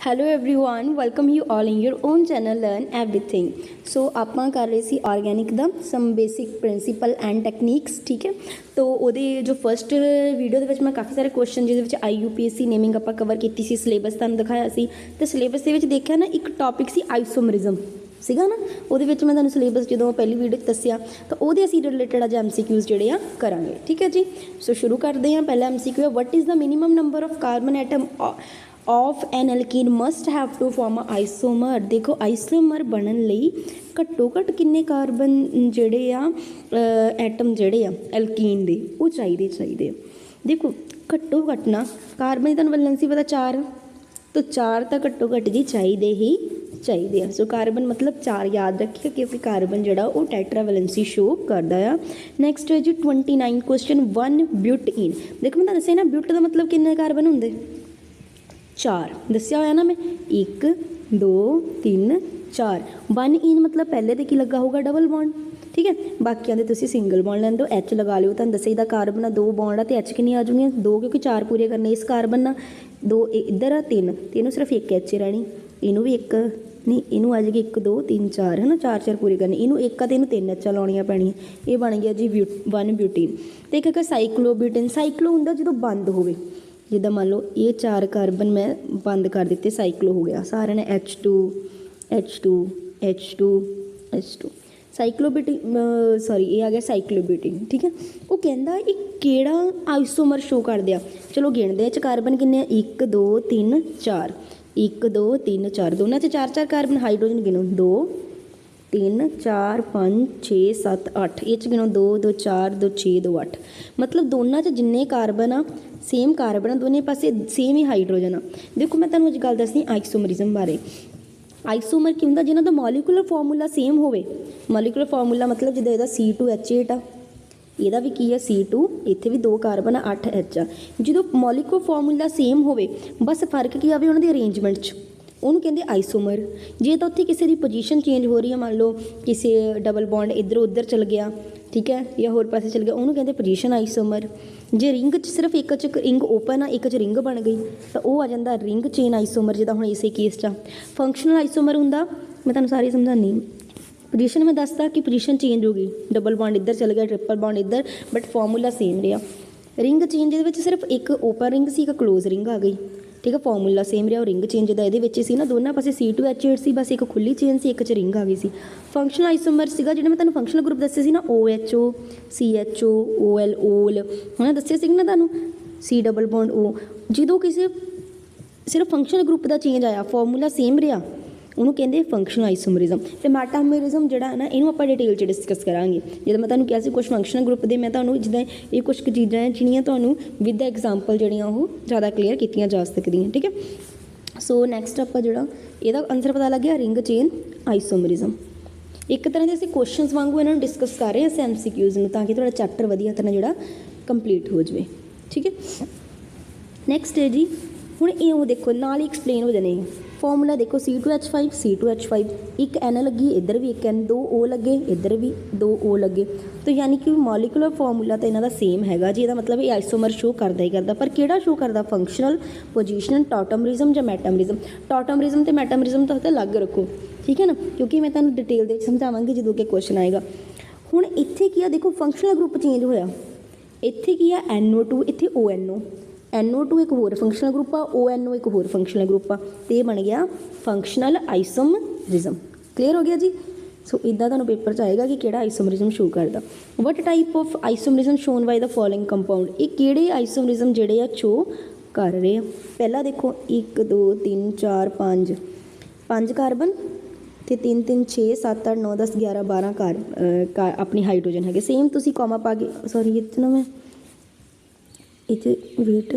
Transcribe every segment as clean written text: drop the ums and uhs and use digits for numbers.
Hello everyone welcome you all in your own channel learn everything. So ਆਪਾਂ कर रहे सी organic the some basic principle and techniques. ठीक है, तो ਉਹਦੇ जो फस्ट वीडियो ਦੇ ਵਿੱਚ ਮੈਂ ਕਾਫੀ ਸਾਰੇ ਕੁਐਸਚਨ ਜਿਹਦੇ ਵਿੱਚ IUPAC ਨੇਮਿੰਗ ਆਪਾਂ ਕਵਰ ਕੀਤੀ ਸੀ, ਸਿਲੇਬਸ ਤੁਹਾਨੂੰ ਦਿਖਾਇਆ ਸੀ ਤੇ ਸਿਲੇਬਸ ਦੇ ਵਿੱਚ ਦੇਖਿਆ ਨਾ ਇੱਕ ਟੌਪਿਕ ਸੀ ਆਈਸੋਮਰਿਜ਼ਮ ਸੀਗਾ ਨਾ। ਉਹਦੇ ਵਿੱਚ ਮੈਂ ਤੁਹਾਨੂੰ ਸਿਲੇਬਸ ਜਦੋਂ ਪਹਿਲੀ ਵੀਡੀਓ 'ਚ ਦੱਸਿਆ ਤਾਂ ਉਹਦੇ ਅਸੀਂ ਰਿਲੇਟਡ ਅੱਜ MCQs ਜਿਹੜੇ ਆ ਕਰਾਂਗੇ। ਠੀਕ ਹੈ ਜੀ, ਸੋ ਸ਼ੁਰੂ ਕਰਦੇ ਹਾਂ। ਪਹਿਲਾ MCQ ਹੈ, what is the minimum number of carbon atom of an alkene must have to form isomer. देखो आइसोमर बनन लई घट्टो घट्ट किन्ने कार्बन जेड़े आ एटम जेड़े आ एल्कीन दे वो चाहिए। देखो घट्टो घट्ट ना कार्बन की तुहानूं वैलेंसी पता 4, तो 4 तो घट्टो घट्ट जी चाहिए। सो कार्बन मतलब 4 याद रखिए क्योंकि कार्बन जोड़ा वो टैट्रा वैलेंसी शो करता है। नैक्सट है जी 29 क्वेश्चन, 1 ब्यूटेन। देखो मैं दस्सिया ना ब्यूट का मतलब किन्ने कार्बन होंगे 4 दस्या होया ना मैं, 1 2 3 4। 1 इन मतलब पहले तो की लगा होगा डबल बॉन्ड। ठीक है, बाकियां दे तुसीं सिंगल बॉन्ड लैंदे हो, एच लगा लियो। तुहानूं दस्सिया दा कार्बन 2 बॉन्ड आ ते एच किन्नी आ जाऊंगी 2 क्योंकि 4 पूरे करने इस कार्बन ना 2 इधर आ 3 तीनों सिर्फ एक एच रहनी, इनू भी एक नहीं इनू आ जाएगी 1 2 3 4 है ना, 4 पूरे करने, इनू एक आ तो इनू 3 एच लाउणियां पैणियां। ये बन गया जी 1 ब्यूटीन। तो एक है साइक्लोब्यूटेन। साइक्लो हुंदा जदों बंद होवे, जिदा मान लो ये 4 कार्बन मैं बंद कर दिते, साइक्लो हो गया सारे ने H2 H2 H2 H2 cyclobutane sorry ये आ गया साइक्लोब्यूटेन। ठीक है, वो कहता ये केड़ा आइसोमर शो कर दिया। चलो गिणदे च कार्बन किन्ने 1 2 3 4 1 2 3 4 दोनों च 4 कार्बन। हाइड्रोजन गिनो 2 3 4 5 6 7 8, ये गिनो 2 2 4 2 6 2 8। मतलब दोनों च जिन्ने कार्बन आ सेम कार्बन आ, दोनों पासे सेम ही हाइड्रोजन आ। देखो मैं तुहानूं अज गल दसदी आइसोमरिज्म बारे। आइसोमर की हुंदा जिन्हां दा मॉलिक्यूलर फॉर्मूला सेम होवे। मॉलिक्यूलर फॉर्मूला मतलब जिद्दां इहदा C2H8 आ, ਇਹਦਾ ਵੀ ਕੀ ਹੈ C2, ਇੱਥੇ ਵੀ 2 ਕਾਰਬਨ 8 H ਆ। ਜਦੋਂ ਮੋਲੀਕੂਲਰ ਫਾਰਮੂਲਾ ਸੇਮ ਹੋਵੇ ਬਸ ਫਰਕ ਕੀ ਆਵੇ ਉਹਨਾਂ ਦੀ ਅਰੇਂਜਮੈਂਟ 'ਚ, ਉਹਨੂੰ ਕਹਿੰਦੇ ਆਈਸੋਮਰ। ਜੇ ਤਾਂ ਉੱਥੇ ਕਿਸੇ ਦੀ ਪੋਜੀਸ਼ਨ ਚੇਂਜ ਹੋ ਰਹੀ ਹੈ, ਮੰਨ ਲਓ ਕਿਸੇ ਡਬਲ ਬੌਂਡ ਇੱਧਰੋਂ ਉੱਧਰ ਚਲ ਗਿਆ, ਠੀਕ ਹੈ, ਜਾਂ ਹੋਰ ਪਾਸੇ ਚਲ ਗਿਆ, ਉਹਨੂੰ ਕਹਿੰਦੇ ਪੋਜੀਸ਼ਨ ਆਈਸੋਮਰ। ਜੇ ਰਿੰਗ 'ਚ ਸਿਰਫ ਇੱਕ 'ਚ ਰਿੰਗ ਓਪਨ ਆ, ਇੱਕ 'ਚ ਰਿੰਗ ਬਣ ਗਈ ਤਾਂ ਉਹ ਆ ਜਾਂਦਾ ਰਿੰਗ ਚੇਨ ਆਈਸੋਮਰ, ਜਿੱਦਾਂ ਹੁਣ ਇਸੇ ਕੇਸ 'ਚ ਆ। ਫੰਕਸ਼ਨਲ ਆਈਸੋਮਰ ਹੁੰਦਾ, ਮੈਂ ਤੁਹਾਨੂੰ ਸਾਰੀ ਸਮਝਾਉਂਦੀ। पोजीशन में दसता कि पोजीशन चेंज होगी, डबल बॉन्ड इधर चल गया, ट्रिपल बॉन्ड इधर, बट फॉर्मूला सेम रहा। रिंग चेंज ये सिर्फ एक ओपन रिंग सी, एक क्लोज रिंग आ गई। ठीक है, फॉर्मूला सेम रहा। रिंग चेंज का ये ना दोनों पासे C2H8 सी, बस एक खुली चेन सी, एक च रिंग आ गई सी। फंक्शनल आइसोमर सीगा जिहड़ा मैं तुहानूं फंक्शनल ग्रुप दस्से सी ना, OHO CHO OL OL है ना, दस्से सी ना तुहानूं C डबल बॉन्ड O। जो किसी सिर्फ फंक्शनल ग्रुप का चेंज आया, फॉर्मूला सेम रहा, ਉਹਨੂੰ ਕਹਿੰਦੇ ਫੰਕਸ਼ਨਲ ਆਈਸੋਮਰਿਜ਼ਮ। ਤੇ ਮੈਟਾਮਰਿਜ਼ਮ ਜਿਹੜਾ ਹੈ ਨਾ, ਇਹਨੂੰ ਆਪਾਂ ਡਿਟੇਲ 'ਚ ਡਿਸਕਸ ਕਰਾਂਗੇ। ਜਦੋਂ ਮੈਂ ਤੁਹਾਨੂੰ ਕਿਹਾ ਸੀ ਕੁਝ ਫੰਕਸ਼ਨਲ ਗਰੁੱਪ ਦੇ, ਮੈਂ ਤੁਹਾਨੂੰ ਜਿੱਦਾਂ ਇਹ ਕੁਝ ਕੁ ਚੀਜ਼ਾਂ ਜਿਹੜੀਆਂ ਤੁਹਾਨੂੰ ਵਿਦ ਐਗਜ਼ਾਮਪਲ ਜਿਹੜੀਆਂ ਉਹ ਜ਼ਿਆਦਾ ਕਲੀਅਰ ਕੀਤੀਆਂ ਜਾ ਸਕਦੀਆਂ। ਠੀਕ ਹੈ, ਸੋ ਨੈਕਸਟ ਆਪਾਂ ਜਿਹੜਾ ਇਹਦਾ ਆਨਸਰ ਪਤਾ ਲੱਗਿਆ ਰਿੰਗ ਚੇਨ ਆਈਸੋਮਰਿਜ਼ਮ। ਇੱਕ ਤਰ੍ਹਾਂ ਦੇ ਅਸੀਂ ਕੁਐਸਚਨਸ ਵਾਂਗੂ ਇਹਨਾਂ ਨੂੰ ਡਿਸਕਸ ਕਰ ਰਹੇ ਹਾਂ MCQs ਨੂੰ, ਤਾਂ ਕਿ ਤੁਹਾਡਾ ਚੈਪਟਰ ਵਧੀਆ ਤਰ੍ਹਾਂ ਜਿਹੜਾ ਕੰਪਲੀਟ ਹੋ ਜਾਵੇ। ਠੀਕ ਹੈ, ਨੈਕਸਟ ਹੈ ਜੀ ਹੁਣ ਇਹ ਦੇਖੋ ਨਾਲ ਹੀ ਐਕਸਪਲੇਨ ਹੋ ਜਾਣੇ फॉर्मूला। देखो C2H5 C2H5, एक N लगी इधर भी, एक N 2 O लगे इधर भी 2 O लगे, तो यानी कि मॉलिक्यूलर फॉर्मूला तो इन्हों का सेम है जी। इसका मतलब ये आइसोमर शो करता ही करता, पर किहड़ा शो करता फंक्शनल, पोजीशनल, टॉटमरिज्म या मैटामरिज्म। टॉटमरिज्म तो मैटामरिज्म तो अलग रखो, ठीक है ना, क्योंकि मैं तुहानूं डिटेल दे समझावांगी जो कि क्वेश्चन आएगा। हुण इत्थे की आ, देखो फंक्शनल ग्रुप चेंज होया, इत्थे की आ NO2, इत्थे ONO। NO2 एक होर फंक्शनल ग्रुप आ, ONO एक होर फंक्शनल ग्रुप आ, तो बन गया फंक्शनल आइसोमरिज्म। क्लीयर हो गया जी। सो इदा तुहानूं पेपर च आएगा कि किहड़ा आइसोमरिज्म शो करता। What type of isomerism shown by the following compound, ये किहड़े आइसोमरिज्म जिहड़े आ शो कर रहे हैं। पहला देखो 1 2 3 4 5 कार्बन तो 3 3 6 7 8 9 10 11 12 अपनी हाइड्रोजन है। सेम तुसीं कॉमा पा के, सॉरी इतना मैं इतने वेट,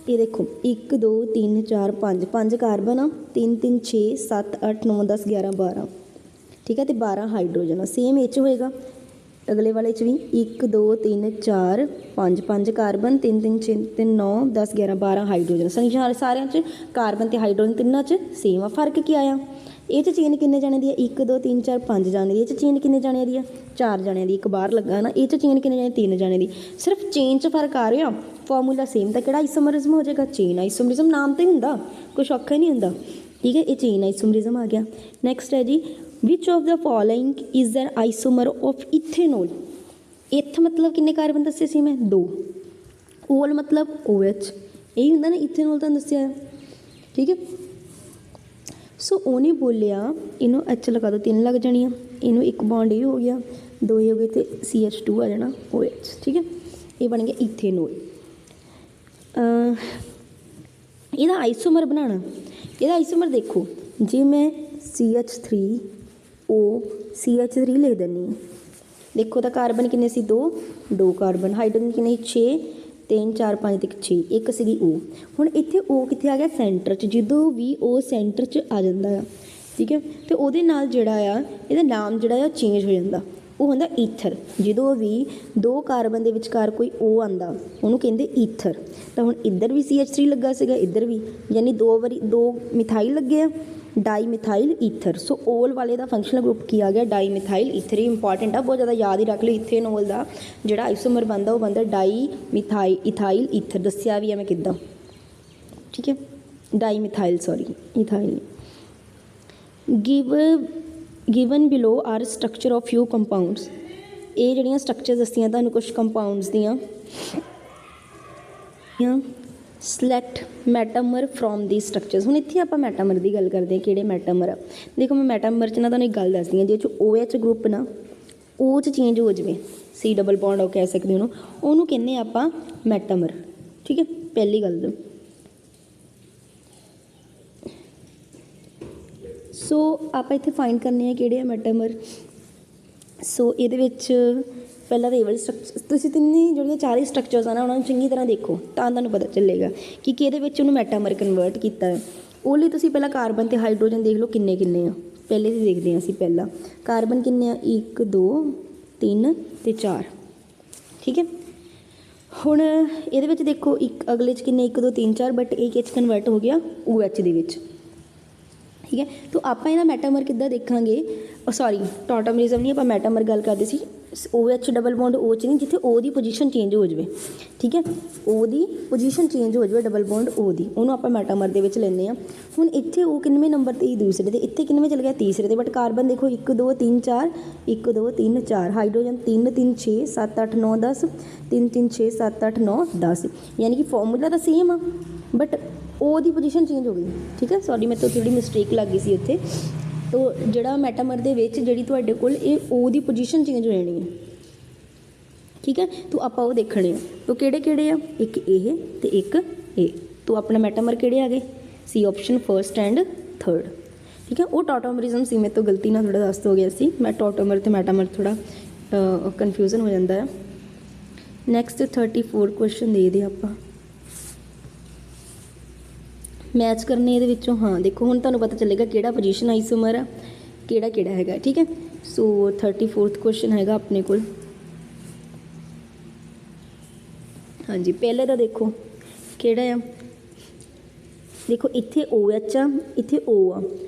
ये देखो 1 2 3 4 5 कार्बन आ, 3 3 6 7 8 9 10 11 12, ठीक है, तो 12 हाइड्रोजन आ। सेम ये होएगा अगले वाले भी 1 2 3 4 5 कार्बन 3 3 6 3 9 10 11 12 हाइड्रोजन। संख्या सारे कार्बन तो हाइड्रोजन तिना च सेम आ। फर्क क्या आया, ये चेन किन्ने जाने दी है 1 2 3 4 5 जाने दी, ये चेन किन्ने जाने दी है 4 जाने दी, एक बाहर लगा ना, ये चेन किन्ने जाने 3 जाने दी। सिर्फ चेन च फर्क आ रहा, ਫਾਰਮੂਲਾ ਸੇਮ ਤਾਂ ਕਿਹੜਾ ਆਈਸੋਮਰਿਜ਼ਮ ਹੋ ਜਾਏਗਾ, ਚੇਨ ਆਈਸੋਮਰਿਜ਼ਮ। ਨਾਮ ਤਾਂ ਹੀ ਹੁੰਦਾ, ਕੁਛ ਔਖਾ ਨਹੀਂ ਹੁੰਦਾ, ਠੀਕ ਹੈ। ਇਹ ਚੇਨ ਆਈਸੋਮਰਿਜ਼ਮ ਆ ਗਿਆ। ਨੈਕਸਟ ਹੈ ਜੀ, which of the following is an isomer of ethanol. ਇਥ ਮਤਲਬ ਕਿੰਨੇ ਕਾਰਬਨ ਦੱਸੇ ਸੀ ਮੈਂ, 2। ਓਲ ਮਤਲਬ OH, ਇਹੀ ਹੁੰਦਾ ਨਾ, ਇਥੇਨੋਲ ਤਾਂ ਦੱਸਿਆ ਹੈ, ਠੀਕ ਹੈ। ਸੋ ਉਹਨੇ ਬੋਲਿਆ ਇਹਨੂੰ H ਲਗਾ ਦਿਓ, 3 ਲੱਗ ਜਾਣੀਆਂ, ਇਹਨੂੰ ਇੱਕ ਬੌਂਡ ਇਹ ਹੋ ਗਿਆ, 2 ਇਹ ਹੋ ਗਏ, ਅਤੇ CH2 ਆ ਜਾਣਾ OH, ਠੀਕ ਹੈ। ਇਹ ਬਣ ਗਿਆ ਇਥੇਨੋਲ। ਇਹਦਾ ਆਈਸੋਮਰ ਬਣਾਉਣਾ, ਇਹਦਾ ਆਈਸੋਮਰ ਦੇਖੋ, ਜੇ ਮੈਂ CH3O CH3 ਲਿਖ ਦਿੰਦੀ ਹਾਂ, ਦੇਖੋ ਤਾਂ ਕਾਰਬਨ ਕਿੰਨੇ ਸੀ, 2 ਕਾਰਬਨ, ਹਾਈਡਰੋਜਨ ਕਿੰਨੇ 6, 3 4 5 ਤੇ 6, ਇੱਕ ਸੀਗੀ O। ਹੁਣ ਇੱਥੇ O ਕਿੱਥੇ ਆ ਗਿਆ, ਸੈਂਟਰ 'ਚ। ਜਦੋਂ ਵੀ O ਸੈਂਟਰ 'ਚ ਆ ਜਾਂਦਾ ਆ, ਠੀਕ ਹੈ, ਅਤੇ ਉਹਦੇ ਨਾਲ ਜਿਹੜਾ ਆ ਇਹਦਾ ਨਾਮ ਜਿਹੜਾ ਆ ਉਹ ਚੇਂਜ ਹੋ ਜਾਂਦਾ, ਉਹ ਹੁੰਦਾ ਈਥਰ। ਜਦੋਂ ਵੀ 2 ਕਾਰਬਨ ਦੇ ਵਿਚਕਾਰ ਕੋਈ O ਆਉਂਦਾ ਉਹਨੂੰ ਕਹਿੰਦੇ ਈਥਰ। ਤਾਂ ਹੁਣ ਇੱਧਰ ਵੀ CH3 ਲੱਗਾ ਸੀਗਾ, ਇੱਧਰ ਵੀ, ਯਾਨੀ 2 ਵਾਰੀ 2 ਮਿਥਾਈਲ ਲੱਗੇ ਆ, ਡਾਈ ਮਿਥਾਈਲ ਈਥਰ। ਸੋ ਓਲ ਵਾਲੇ ਦਾ ਫੰਕਸ਼ਨਲ ਗਰੁੱਪ ਕੀ ਆ ਗਿਆ, ਡਾਈ ਮਿਥਾਈਲ ਈਥਰ। ਇਹ ਇੰਪੋਰਟੈਂਟ ਆ, ਬਹੁਤ ਜ਼ਿਆਦਾ ਯਾਦ ਹੀ ਰੱਖ ਲਓ। ਇਥੇਨੋਲ ਦਾ ਜਿਹੜਾ ਆਈਸੋਮਰ ਬਣਦਾ ਉਹ ਬਣਦਾ ਡਾਈ ਇਥਾਈਲ ਈਥਰ। ਦੱਸਿਆ ਵੀ ਹੈ ਮੈਂ ਕਿੱਦਾਂ, ਠੀਕ ਹੈ, di methyl, sorry ethyl. Given below are structure of few compounds. ਇਹ ਜਿਹੜੀਆਂ ਸਟਰਕਚਰ ਦੱਸੀਆਂ ਤੁਹਾਨੂੰ ਕੁਛ ਕੰਪਾਊਂਡਸ ਦੀਆਂ। Select metamer from the structures. ਹੁਣ ਇੱਥੇ ਆਪਾਂ ਮੈਟਾਮਰ ਦੀ ਗੱਲ ਕਰਦੇ ਹਾਂ, ਕਿਹੜੇ ਮੈਟਾਮਰ ਆ। ਦੇਖੋ ਮੈਂ ਮੈਟਾਮਰ 'ਚ ਨਾ ਤੁਹਾਨੂੰ ਇੱਕ ਗੱਲ ਦੱਸਦੀ ਹਾਂ, ਜੇ 'ਚ OH ਗਰੁੱਪ ਨਾ O 'ਚ ਚੇਂਜ ਹੋ ਜਾਵੇ, C ਡਬਲ ਬੌਂਡ ਉਹ ਕਹਿ ਸਕਦੇ ਉਹਨੂੰ ਕਹਿੰਦੇ ਆਪਾਂ ਮੈਟਾਮਰ, ਠੀਕ ਹੈ। ਪਹਿਲੀ ਗੱਲ, ਸੋ ਆਪਾਂ ਇੱਥੇ ਫਾਈਂਡ ਕਰਨੇ ਆ ਕਿਹੜੇ ਆ ਮੈਟਾਮਰ। ਸੋ ਇਹਦੇ ਵਿੱਚ ਪਹਿਲਾਂ ਤਾਂ ਇਹ ਵਾਲੀ ਸਟਰਕਚਰ, ਤੁਸੀਂ ਤਿੰਨੇ ਜਿਹੜੀਆਂ 4 ਸਟਰਕਚਰਸ ਆ ਨਾ ਉਹਨਾਂ ਨੂੰ ਚੰਗੀ ਤਰ੍ਹਾਂ ਦੇਖੋ ਤਾਂ ਤੁਹਾਨੂੰ ਪਤਾ ਚੱਲੇਗਾ ਕਿ ਕਿਹਦੇ ਵਿੱਚ ਉਹਨੂੰ ਮੈਟਾਮਰ ਕਨਵਰਟ ਕੀਤਾ ਹੈ। ਉਹ ਲਈ ਤੁਸੀਂ ਪਹਿਲਾਂ ਕਾਰਬਨ ਅਤੇ ਹਾਈਡਰੋਜਨ ਦੇਖ ਲਓ ਕਿੰਨੇ ਕਿੰਨੇ ਆ। ਪਹਿਲੇ ਦੀ ਦੇਖਦੇ ਹਾਂ ਅਸੀਂ, ਪਹਿਲਾਂ ਕਾਰਬਨ ਕਿੰਨੇ ਆ, 1 2 3 ਅਤੇ 4, ਠੀਕ ਹੈ। ਹੁਣ ਇਹਦੇ ਵਿੱਚ ਦੇਖੋ ਇੱਕ ਅਗਲੇ 'ਚ ਕਿੰਨੇ, 1 2 3 4, ਬਟ ਇਹ ਕਿਹ 'ਚ ਕਨਵਰਟ ਹੋ ਗਿਆ OH ਦੇ ਵਿੱਚ, ਠੀਕ ਹੈ। ਤਾਂ ਆਪਾਂ ਇਹਦਾ ਮੈਟਾਮਰ ਕਿੱਦਾਂ ਦੇਖਾਂਗੇ, ਸੌਰੀ ਟੋਟਮਰਿਜ਼ਮ ਨਹੀਂ, ਆਪਾਂ ਮੈਟਾਮਰ ਗੱਲ ਕਰਦੇ ਸੀ। OH ਡਬਲ ਬੌਂਡ O 'ਚ ਨਹੀਂ, ਜਿੱਥੇ O ਦੀ ਪੋਜੀਸ਼ਨ ਚੇਂਜ ਹੋ ਜਾਵੇ, ਠੀਕ ਹੈ, O ਦੀ ਪੋਜੀਸ਼ਨ ਚੇਂਜ ਹੋ ਜਾਵੇ ਡਬਲ ਬੌਂਡ O ਦੀ, ਉਹਨੂੰ ਆਪਾਂ ਮੈਟਾਮਰ ਦੇ ਵਿੱਚ ਲੈਂਦੇ ਹਾਂ। ਹੁਣ ਇੱਥੇ O ਕਿੰਨਵੇਂ ਨੰਬਰ 'ਤੇ, ਦੂਸਰੇ 'ਤੇ, ਇੱਥੇ ਕਿੰਨਵੇਂ ਚੱਲ ਗਿਆ, ਤੀਸਰੇ 'ਤੇ, ਬਟ ਕਾਰਬਨ ਦੇਖੋ 1 2 3 4, 1 2 3 4, ਹਾਈਡਰੋਜਨ 3 3 6 7 8 9 10, 3 3 6 7 8 9 10, ਯਾਨੀ ਕਿ ਫਾਰਮੂਲਾ ਤਾਂ ਸੇਮ ਆ, but O the position change ਹੋ ਗਈ, ਠੀਕ ਹੈ। ਸੌਰੀ ਮੇਰੇ ਤੋਂ ਥੋੜੀ ਮਿਸਟੇਕ ਲੱਗ ਗਈ ਸੀ ਉੱਥੇ। ਤੋ ਜਿਹੜਾ ਮੈਟਾਮਰ ਦੇ ਵਿੱਚ ਜਿਹੜੀ ਤੁਹਾਡੇ ਕੋਲ ਇਹ O ਦੀ ਪੋਜੀਸ਼ਨ ਚੇਂਜ ਹੋ ਜਾਣੀ ਹੈ, ਠੀਕ ਹੈ। ਤੋ ਆਪਾਂ ਉਹ ਦੇਖਣੇ ਆ, ਤੋ ਕਿਹੜੇ ਕਿਹੜੇ ਆ, ਇੱਕ ਇਹ ਅਤੇ ਇੱਕ ਇਹ। ਤੋ ਆਪਣਾ ਮੈਟਾਮਰ ਕਿਹੜੇ ਆ ਗਏ, C option first and third, ਠੀਕ ਹੈ। ਉਹ ਟੋਟੋਮਰਿਜ਼ਮ ਸੀ, ਮੇਰੇ ਤੋਂ ਗਲਤੀ ਨਾਲ ਥੋੜ੍ਹਾ ਦੱਸ ਹੋ ਗਿਆ ਸੀ, ਮੈਂ ਟੋਟੋਮਰ ਅਤੇ ਮੈਟਾਮਰ ਥੋੜ੍ਹਾ ਕਨਫਿਊਜ਼ਨ ਹੋ ਜਾਂਦਾ ਆ। ਨੈਕਸਟ 34 ਕੁਐਸਚਨ ਦੇਖਦੇ ਆਪਾਂ, ਮੈਚ ਕਰਨੇ ਇਹਦੇ ਵਿੱਚੋਂ। ਹਾਂ ਦੇਖੋ ਹੁਣ ਤੁਹਾਨੂੰ ਪਤਾ ਚੱਲੇਗਾ ਕਿਹੜਾ ਪੋਜੀਸ਼ਨ ਆਈਸੋਮਰ ਆ, ਕਿਹੜਾ ਕਿਹੜਾ ਹੈਗਾ, ਠੀਕ ਹੈ। ਸੋ 34 ਕੁਐਸਚਨ ਹੈਗਾ ਆਪਣੇ ਕੋਲ। ਹਾਂਜੀ ਪਹਿਲੇ ਤਾਂ ਦੇਖੋ ਕਿਹੜਾ ਆ, ਦੇਖੋ ਇੱਥੇ OH ਆ, ਇੱਥੇ O ਆ,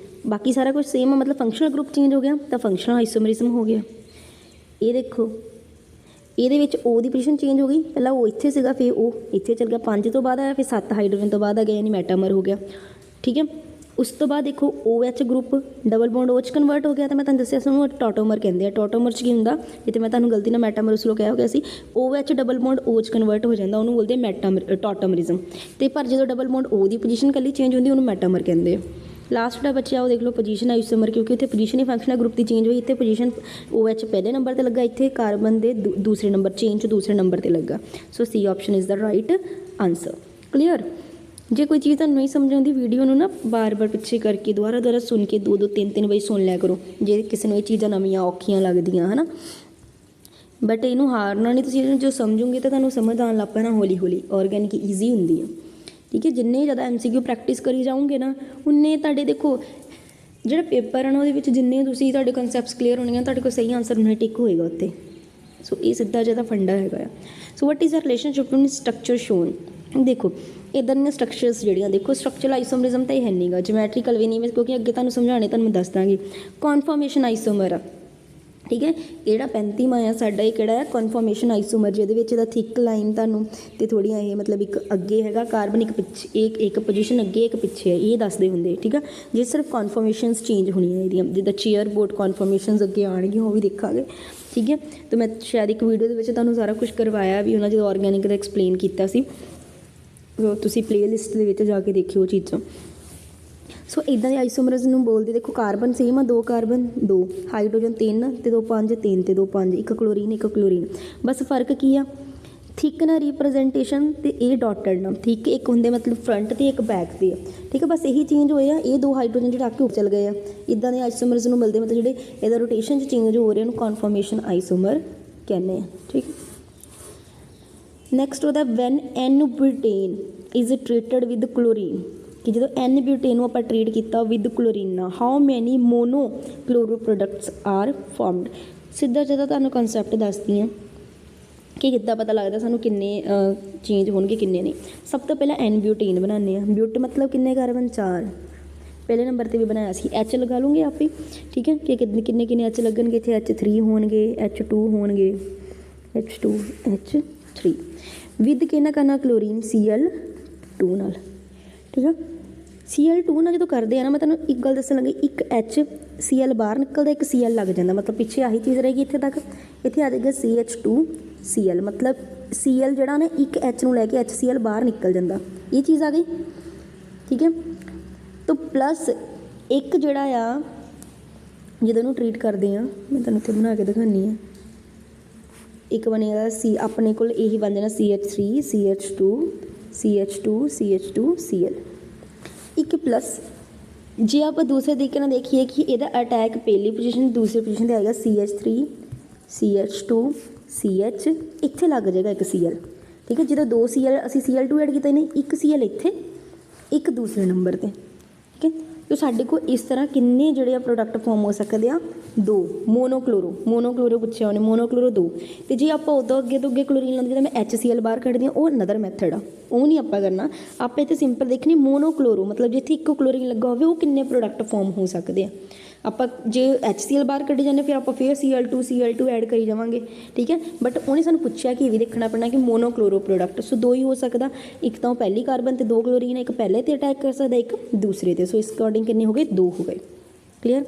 ਬਾਕੀ ਸਾਰਾ ਕੁਝ ਸੇਮ ਆ, ਮਤਲਬ ਫੰਕਸ਼ਨਲ ਗਰੁੱਪ ਚੇਂਜ ਹੋ ਗਿਆ ਤਾਂ ਫੰਕਸ਼ਨਲ ਆਈਸੋਮਰਿਜ਼ਮ ਹੋ ਗਿਆ। ਇਹ ਦੇਖੋ ਇਹਦੇ ਵਿੱਚ O ਦੀ ਪੋਜੀਸ਼ਨ ਚੇਂਜ ਹੋ ਗਈ, ਪਹਿਲਾਂ O ਇੱਥੇ ਸੀਗਾ, ਫਿਰ O ਇੱਥੇ ਚੱਲ ਗਿਆ, 5 ਤੋਂ ਬਾਅਦ ਆਇਆ, ਫਿਰ 7 ਹਾਈਡਰੋਜਨ ਤੋਂ ਬਾਅਦ ਆ ਗਿਆ, ਯਾਨੀ ਮੈਟਾਮਰ ਹੋ ਗਿਆ, ਠੀਕ ਹੈ। ਉਸ ਤੋਂ ਬਾਅਦ ਦੇਖੋ OH group double bond O 'ਚ ਕਨਵਰਟ ਹੋ ਗਿਆ, ਤਾਂ ਮੈਂ ਤੁਹਾਨੂੰ ਦੱਸਿਆ ਸੀ ਉਹਨੂੰ ਟੋਟੋਮਰ ਕਹਿੰਦੇ ਆ। ਟੋਟੋਮਰ 'ਚ ਕੀ ਹੁੰਦਾ, ਜਿੱਥੇ ਮੈਂ ਤੁਹਾਨੂੰ ਗਲਤੀ ਨਾਲ ਮੈਟਾਮਰ ਉਸ ਨੂੰ ਕਿਹਾ ਹੋ ਗਿਆ ਸੀ, OH ਡਬਲ ਬੌਂਡ O 'ਚ ਕਨਵਰਟ ਹੋ ਜਾਂਦਾ, ਉਹਨੂੰ ਬੋਲਦੇ ਮੈਟਾਮਰ ਟੋਟੋਮਰਿਜ਼ਮ। ਅਤੇ ਪਰ ਜਦੋਂ ਡਬਲ ਬੌਂਡ O ਦੀ ਪੋਜੀਸ਼ਨ ਇਕੱਲੀ ਚੇਂਜ ਹੁੰਦੀ ਉਹਨੂੰ ਮੈਟਾਮਰ ਕਹਿੰਦੇ ਆ। ਲਾਸਟ ਜਿਹੜਾ ਬੱਚਿਆ ਉਹ ਦੇਖ ਲਓ ਪੋਜੀਸ਼ਨ ਆਈਸੋਮਰ, ਕਿਉਂਕਿ ਉੱਥੇ ਪੋਜੀਸ਼ਨ ਹੀ ਫੰਕਸ਼ਨਲ ਗਰੁੱਪ ਦੀ ਚੇਂਜ ਹੋਈ, ਇੱਥੇ ਪੋਜੀਸ਼ਨ OH ਪਹਿਲੇ ਨੰਬਰ 'ਤੇ ਲੱਗਾ, ਇੱਥੇ ਕਾਰਬਨ ਦੇ ਦੂਸਰੇ ਨੰਬਰ ਚੇਂਜ 'ਚ ਦੂਸਰੇ ਨੰਬਰ 'ਤੇ ਲੱਗਾ। ਸੋ C option is the right answer. Clear. ਜੇ ਕੋਈ ਚੀਜ਼ ਤੁਹਾਨੂੰ ਨਹੀਂ ਸਮਝ ਆਉਂਦੀ, ਵੀਡੀਓ ਨੂੰ ਨਾ ਬਾਰ-ਬਾਰ ਪਿੱਛੇ ਕਰਕੇ ਦੁਬਾਰਾ ਸੁਣ ਕੇ 2 2 3 3 ਵਾਰੀ ਸੁਣ ਲਿਆ ਕਰੋ, ਜੇ ਕਿਸੇ ਨੂੰ ਇਹ ਚੀਜ਼ਾਂ ਨਵੀਆਂ ਔਖੀਆਂ ਲੱਗਦੀਆਂ ਹੈ ਨਾ। ਬਟ ਇਹਨੂੰ ਹਾਰਨਾ ਨਹੀਂ, ਤੁਸੀਂ ਜੋ ਸਮਝੋਗੇ ਤਾਂ ਤੁਹਾਨੂੰ ਸਮਝ ਆਉਣ ਲੱਗ ਪੈਣਾ ਹੌਲੀ ਹੌਲੀ। ਆਰਗੈਨਿਕ ਈਜ਼ੀ ਹੁੰਦੀ ਆ, ਠੀਕ ਹੈ। ਜਿੰਨੇ ਜ਼ਿਆਦਾ MCQ ਪ੍ਰੈਕਟਿਸ ਕਰੀ ਜਾਓਗੇ ਨਾ, ਉਨੇ ਤੁਹਾਡੇ ਦੇਖੋ ਜਿਹੜਾ ਪੇਪਰ ਹੈ ਨਾ ਉਹਦੇ ਵਿੱਚ ਜਿੰਨੇ ਤੁਸੀਂ ਤੁਹਾਡੇ ਕਨਸੈਪਟਸ ਕਲੀਅਰ ਹੋਣਗੀਆਂ, ਤੁਹਾਡੇ ਕੋਲ ਸਹੀ ਆਨਸਰ ਨਹੀਂ ਟਿਕ ਹੋਏਗਾ ਉੱਤੇ। ਸੋ ਇਹ ਸਿੱਧਾ ਜਿਹਾ ਫੰਡਾ ਹੈਗਾ ਆ। So what is the relationship between structure shown. ਦੇਖੋ ਇੱਦਾਂ ਦੀਆਂ ਸਟਰਕਚਰਸ ਜਿਹੜੀਆਂ, ਦੇਖੋ ਸਟਰਕਚਰਲ ਆਈਸੋਮਰਿਜ਼ਮ ਤਾਂ ਇਹ ਹੈ ਨਹੀਂਗਾ, ਜਿਓਮੈਟਰੀਕਲ ਵੀ ਨਹੀਂ, ਕਿਉਂਕਿ ਅੱਗੇ ਤੁਹਾਨੂੰ ਸਮਝਾਉਣੇ ਤੁਹਾਨੂੰ ਮੈਂ ਦੱਸ ਦਾਂਗੀ। ਕਨਫਰਮੇਸ਼ਨ ਆਈਸੋਮਰ ਆ, ठीक है। ये ਜਿਹੜਾ 35ਵਾਂ ਆ ਸਾਡਾ ਇਹ ਕਿਹੜਾ ਹੈ ਕਨਫਰਮੇਸ਼ਨ ਆਈਸੋਮਰ ਜਿਹਦੇ ਵਿੱਚ ਇਹਦਾ ਥਿਕ ਲਾਈਨ ਤੁਹਾਨੂੰ ਤੇ ਥੋੜੀਆਂ ਇਹ ਮਤਲਬ ਇੱਕ ਅੱਗੇ ਹੈਗਾ ਕਾਰਬਨ ਇੱਕ ਪਿੱਛੇ ਇੱਕ ਪੋਜੀਸ਼ਨ ਅੱਗੇ ਇੱਕ ਪਿੱਛੇ ਹੈ ਇਹ ਦੱਸਦੇ ਹੁੰਦੇ ਠੀਕ ਆ। ਜੇ ਸਿਰਫ ਕਨਫਰਮੇਸ਼ਨਸ ਚੇਂਜ ਹੋਣੀਆਂ ਇਹਦੀਆਂ ਜਿੱਦਾਂ ਚੇਅਰ ਬੋਰਡ ਕਨਫਰਮੇਸ਼ਨਸ ਅੱਗੇ ਆਉਣਗੀਆਂ ਉਹ ਵੀ ਦੇਖਾਂਗੇ ਠੀਕ ਹੈ। ਤਾਂ ਮੈਂ ਸ਼ਾਇਦ ਇੱਕ ਵੀਡੀਓ ਦੇ ਵਿੱਚ ਤੁਹਾਨੂੰ ਸਾਰਾ ਕੁਝ ਕਰਵਾਇਆ ਵੀ ਉਹਨਾਂ ਜਦੋਂ ਆਰਗੈਨਿਕ ਦਾ ਐਕਸਪਲੇਨ ਕੀਤਾ ਸੀ ਤੁਸੀਂ ਪਲੇਲਿਸਟ ਦੇ ਵਿੱਚ ਜਾ ਕੇ ਦੇਖਿਓ ਉਹ ਚੀਜ਼ਾਂ। ਸੋ ਇੱਦਾਂ ਦੇ ਆਈਸੋਮਰਸ ਨੂੰ ਬੋਲਦੇ ਦੇਖੋ ਕਾਰਬਨ ਸੇਮ ਆ 2 ਕਾਰਬਨ 2 ਹਾਈਡਰੋਜਨ 3 ਤੇ 2 5 3 ਤੇ 2 5 ਇੱਕ ਕਲੋਰੀਨ ਬਸ ਫਰਕ ਕੀ ਆ ਥਿਕ ਨਾ ਰਿਪਰੈਜ਼ੈਂਟੇਸ਼ਨ ਤੇ ਇਹ ਡਾਟਡ ਨਾ ਥਿਕ ਇੱਕ ਹੁੰਦੇ ਮਤਲਬ ਫਰੰਟ ਤੇ ਇੱਕ ਬੈਕ ਤੇ ਆ ਠੀਕ ਹੈ। ਬਸ ਇਹੀ ਚੇਂਜ ਹੋਏ ਆ ਇਹ 2 ਹਾਈਡਰੋਜਨ ਜਿਹੜੇ ਅੱਗੇ ਉੱਪਰ ਚਲ ਗਏ ਆ ਇੱਦਾਂ ਦੇ ਆਈਸੋਮਰਸ ਨੂੰ ਮਿਲਦੇ ਮਤਲਬ ਜਿਹੜੇ ਇਹਦਾ ਰੋਟੇਸ਼ਨ 'ਚ ਚੇਂਜ ਹੋ ਰਹੇ ਉਹਨੂੰ ਕਨਫਰਮੇਸ਼ਨ ਆਈਸੋਮਰ ਕਹਿੰਦੇ ਆ ਠੀਕ। ਨੈਕਸਟ ਉਹਦਾ when n butane is treated with chlorine ਕਿ ਜਦੋਂ ਐਨ ਬਿਊਟੇਨ ਨੂੰ ਆਪਾਂ ਟ੍ਰੀਟ ਕੀਤਾ ਵਿਦ ਕਲੋਰੀਨ ਨਾਲ how many mono chloro products are formed ਸਿੱਧਾ ਜਿੱਦਾਂ ਤੁਹਾਨੂੰ ਕਨਸੈਪਟ ਦੱਸਦੀ ਹਾਂ ਕਿ ਕਿੱਦਾਂ ਪਤਾ ਲੱਗਦਾ ਸਾਨੂੰ ਕਿੰਨੇ ਚੇਂਜ ਹੋਣਗੇ ਕਿੰਨੇ ਨਹੀਂ। ਸਭ ਤੋਂ ਪਹਿਲਾਂ ਐਨ ਬਿਊਟੇਨ ਬਣਾਉਂਦੇ ਹਾਂ ਬਿਊਟ ਮਤਲਬ ਕਿੰਨੇ ਕਾਰਬਨ 4 ਪਹਿਲੇ ਨੰਬਰ 'ਤੇ ਵੀ ਬਣਾਇਆ ਸੀ ਐਚ ਲਗਾ ਲੂੰਗੇ ਆਪੇ ਠੀਕ ਹੈ ਕਿ ਕਿੰਨੇ ਐਚ ਲੱਗਣਗੇ ਇੱਥੇ H3 ਹੋਣਗੇ H2 ਹੋਣਗੇ H2 H3 ਵਿਦ ਕਿਹਨਾਂ ਕਰਨਾ ਕਲੋਰੀਨ Cl2 ਨਾਲ ਠੀਕ ਆ। Cl2 ਨਾਲ ਜਦੋਂ ਕਰਦੇ ਆ ਨਾ ਮੈਂ ਤੁਹਾਨੂੰ ਇੱਕ ਗੱਲ ਦੱਸਣ ਲੱਗੀ ਇੱਕ HCl ਬਾਹਰ ਨਿਕਲਦਾ ਇੱਕ Cl ਲੱਗ ਜਾਂਦਾ ਮਤਲਬ ਪਿੱਛੇ ਆਹੀ ਚੀਜ਼ ਰਹੇਗੀ ਇੱਥੇ ਤੱਕ ਇੱਥੇ ਆ ਜਾਏਗਾ CH2Cl ਮਤਲਬ Cl ਜਿਹੜਾ ਨਾ ਇੱਕ H ਨੂੰ ਲੈ ਕੇ HCl ਬਾਹਰ ਨਿਕਲ ਜਾਂਦਾ ਇਹ ਚੀਜ਼ ਆ ਗਈ ਠੀਕ ਹੈ। ਤਾਂ ਪਲੱਸ ਇੱਕ ਜਿਹੜਾ ਆ ਜਦੋਂ ਇਹਨੂੰ ਟਰੀਟ ਕਰਦੇ ਆ ਮੈਂ ਤੁਹਾਨੂੰ ਇੱਥੇ ਬਣਾ ਕੇ ਦਿਖਾਉਂਦੀ ਹਾਂ ਇੱਕ ਬਣੇਗਾ ਆਪਣੇ ਕੋਲ ਇਹੀ ਬਣ ਜਾਣਾ CH3 CH2 Cl ਇੱਕ ਪਲੱਸ ਜੇ ਆਪਾਂ ਦੂਸਰੇ ਤਰੀਕੇ ਨਾਲ ਦੇਖੀਏ ਕਿ ਇਹਦਾ ਅਟੈਕ ਪਹਿਲੀ ਪੋਜੀਸ਼ਨ ਦੂਸਰੀ ਪੋਜੀਸ਼ਨ 'ਤੇ ਆਏਗਾ CH3 CH2 CH ਇੱਥੇ ਲੱਗ ਜਾਏਗਾ ਇੱਕ Cl ਠੀਕ ਹੈ। ਜਦੋਂ 2 Cl ਅਸੀਂ Cl2 ਐਡ ਕੀਤਾ ਨੇ ਇੱਕ Cl ਇੱਥੇ ਇੱਕ ਦੂਸਰੇ ਨੰਬਰ 'ਤੇ ਠੀਕ ਹੈ। तो साढ़े को इस तरह किन्ने जोड़े प्रोडक्ट फॉर्म हो सकते हैं 2 मोनोक्लोरो पूछा उन्हें मोनोक्लोरो 2 तो जे आप उदों अगे तो अगे क्लोरीन लाते मैं HCl बाहर कढ़दी वो अनदर मैथड आ वो नहीं आप करना आप इतने सिंपल देखनी मोनोक्लोरो मतलब जिथे एक क्लोरीन लगा हो किन्ने प्रोडक्ट फॉर्म हो सकते हैं आप जे HCl बाहर कढ़ी जाने फिर आप फिर Cl2 ऐड करी जावांगे ठीक है। बट उन्हें सानू पूछा कि ये भी देखना पैना कि मोनोक्लोरो प्रोडक्ट सो 2 ही हो सकता एक तो पहली कार्बन तो 2 क्लोरीन एक पहले तो अटैक कर सकता एक दूसरे ते सो इस अकॉर्डिंग कितने हो गए 2 हो गए क्लीयर।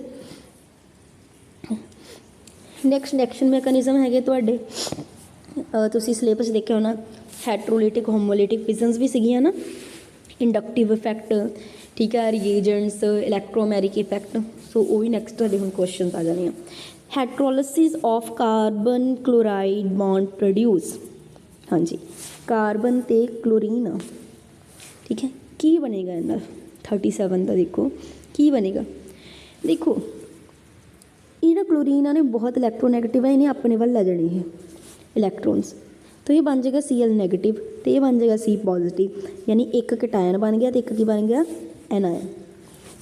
नैक्सट रिएक्शन मैकेनिज्म है तुहाडे तुसीं सिलेबस देखिया होना हैट्रोलिटिक होमोलिटिक फिजन्स भी सीगियां ना इंडक्टिव इफैक्ट ठीक है रिएजेंट्स इलैक्ट्रोमैरिक इफैक्ट सो वो भी नैक्सट तुहाडे हुण क्वेश्चन आ जाने heterolysis of carbon chloride bond produce हाँ जी कार्बन ते क्लोरीन ठीक है की बनेगा इन्हां 37 का देखो की बनेगा देखो ये क्लोरीन ने बहुत इलैक्ट्रोनैगेटिव है इन्हें अपने वाल लै जाने इलैक्ट्रॉन्स तो ये बन जाएगा Cl नैगेटिव तो ये बन जाएगा C पॉजिटिव यानी एक कटायन बन गया तो एक की बन गया एनायन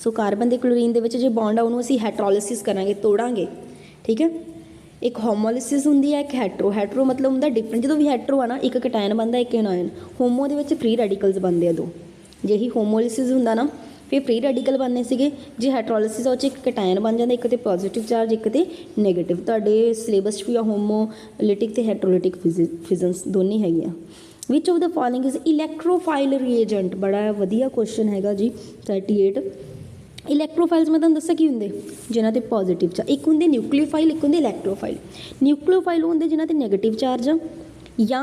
सो कार्बन के क्लोरीन के जो बॉन्ड आ उन्होंने असीं हैट्रोलिसिस करांगे तोड़ांगे ठीक है। एक होमोलिसिस होंदी है एक हैट्रो मतलब होंदा डिफरेंट जो भी हैट्रो आ ना एक कटायन बनता एक एनायन होमो दे विच फ्री रेडिकल्स बनते हैं 2 जे ही होमोलिसिस होंदा ना फिर फ्री रेडिकल बनने सीगे जे हैट्रोलिसिस वो एक कटायन बन जाता एक तो पॉजिटिव चार्ज एक तो नैगेटिव तुहाडे सिलेबस भी आ होमोलिटिक तो हैट्रोलिटिक फिजन्स दोनों है which of the following is electrophile reagent बड़ा वधिया क्वेश्चन है जी 38 इलैक्ट्रोफाइल्स मैं तुहानूं दस्सां की हुंदे जिन्हां ते पॉजिटिव चार्ज एक हुंदे न्यूक्लियोफाइल एक हुंदे इलैक्ट्रोफाइल हुंदे जिन्हां ते नैगेटिव चार्ज या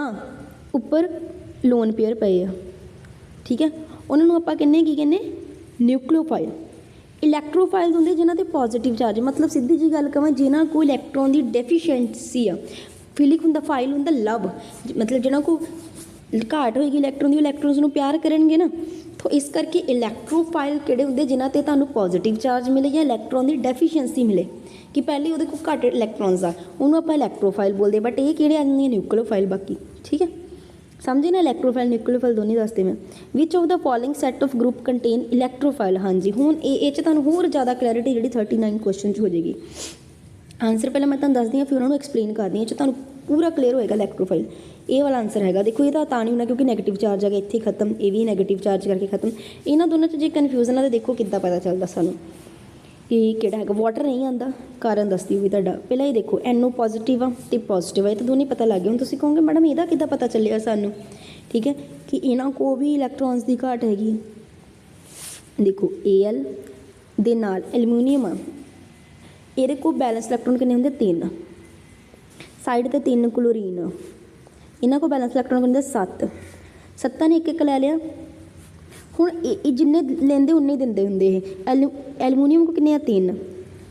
उपर लोन पेयर पे ठीक है उन्होंने आपां कहने की कहने न्यूक्लियोफाइल इलैक्ट्रोफाइल्स होंगे जिन्हां ते पॉजिटिव चार्ज मतलब सीधी जी गल कहां जिन्हां को इलैक्ट्रॉन की डेफिशिएंसी आ फिलिक हुंदा फाइल हुंदा लव मतलब जिन्हां को घाट होएगी इलैक्ट्रॉन की इलैक्ट्रॉन्स नूं प्यार करनगे ना तो इस करके इलैक्ट्रोफाइल किहड़े हुंदे जिन्हां ते तुहानूं पॉजिटिव चार्ज मिले या इलैक्ट्रॉन की डेफिशिएंसी मिले कि पहले उहदे कोल घट इलैक्ट्रॉन्स आ उहनूं आपां इलैक्ट्रोफाइल बोलदे बट ये किहड़े आ जांदे न्यूक्लियोफाइल बाकी ठीक है समझे ना इलैक्ट्रोफाइल न्यूक्लियोफाइल दोनों दसते मैं which of the following set of group contain electrophile हाँ जी हुण ये तुहानूं होर ज़्यादा क्लैरिटी जी 39 क्वेश्चन हो जाएगी आंसर पहले मैं तुहानूं दस दी फिर उन्होंने एक्सप्लेन कर दी तुहानूं पूरा क्लीयर होएगा इलैक्ट्रोफाइल ये वाला आंसर है देखो ये तो नहीं होना क्योंकि नैगेटिव चार्ज है इत्थे खत्म ये भी नैगेटिव चार्ज करके खत्म इन्होंने दोनों जो कन्फ्यूजन है तो देखो कितना पता चलता सानूं कि किहड़ा हैगा वाटर नहीं आंदा, कारण दसदी होगी तुहाडा। पहला ये देखो NO पॉजिटिव आ ते पॉजिटिव आ, ये तो दोनों पता लग गया। हुण तुसीं कहोगे मैडम इहदा किद्दां पता चलिया सानूं, ठीक है, कि इन्हां को भी इलैक्ट्रॉन्स की घाट हैगी। देखो Al दे नाल एलूमीनीयम आ, इहदे कोल बैलेंस इलैक्ट्रॉन किन्ने हुंदे 3, साइड ते 3 क्लोरीन आ, इन्हां कोल बैलेंस इलैक्ट्रॉन किन्ने 7, 7 ने एक लै लिया। हुण जिन्ने लेंदे उन्ने दिंदे हुंदे ये। एलूमीनीयम को किन्ने 3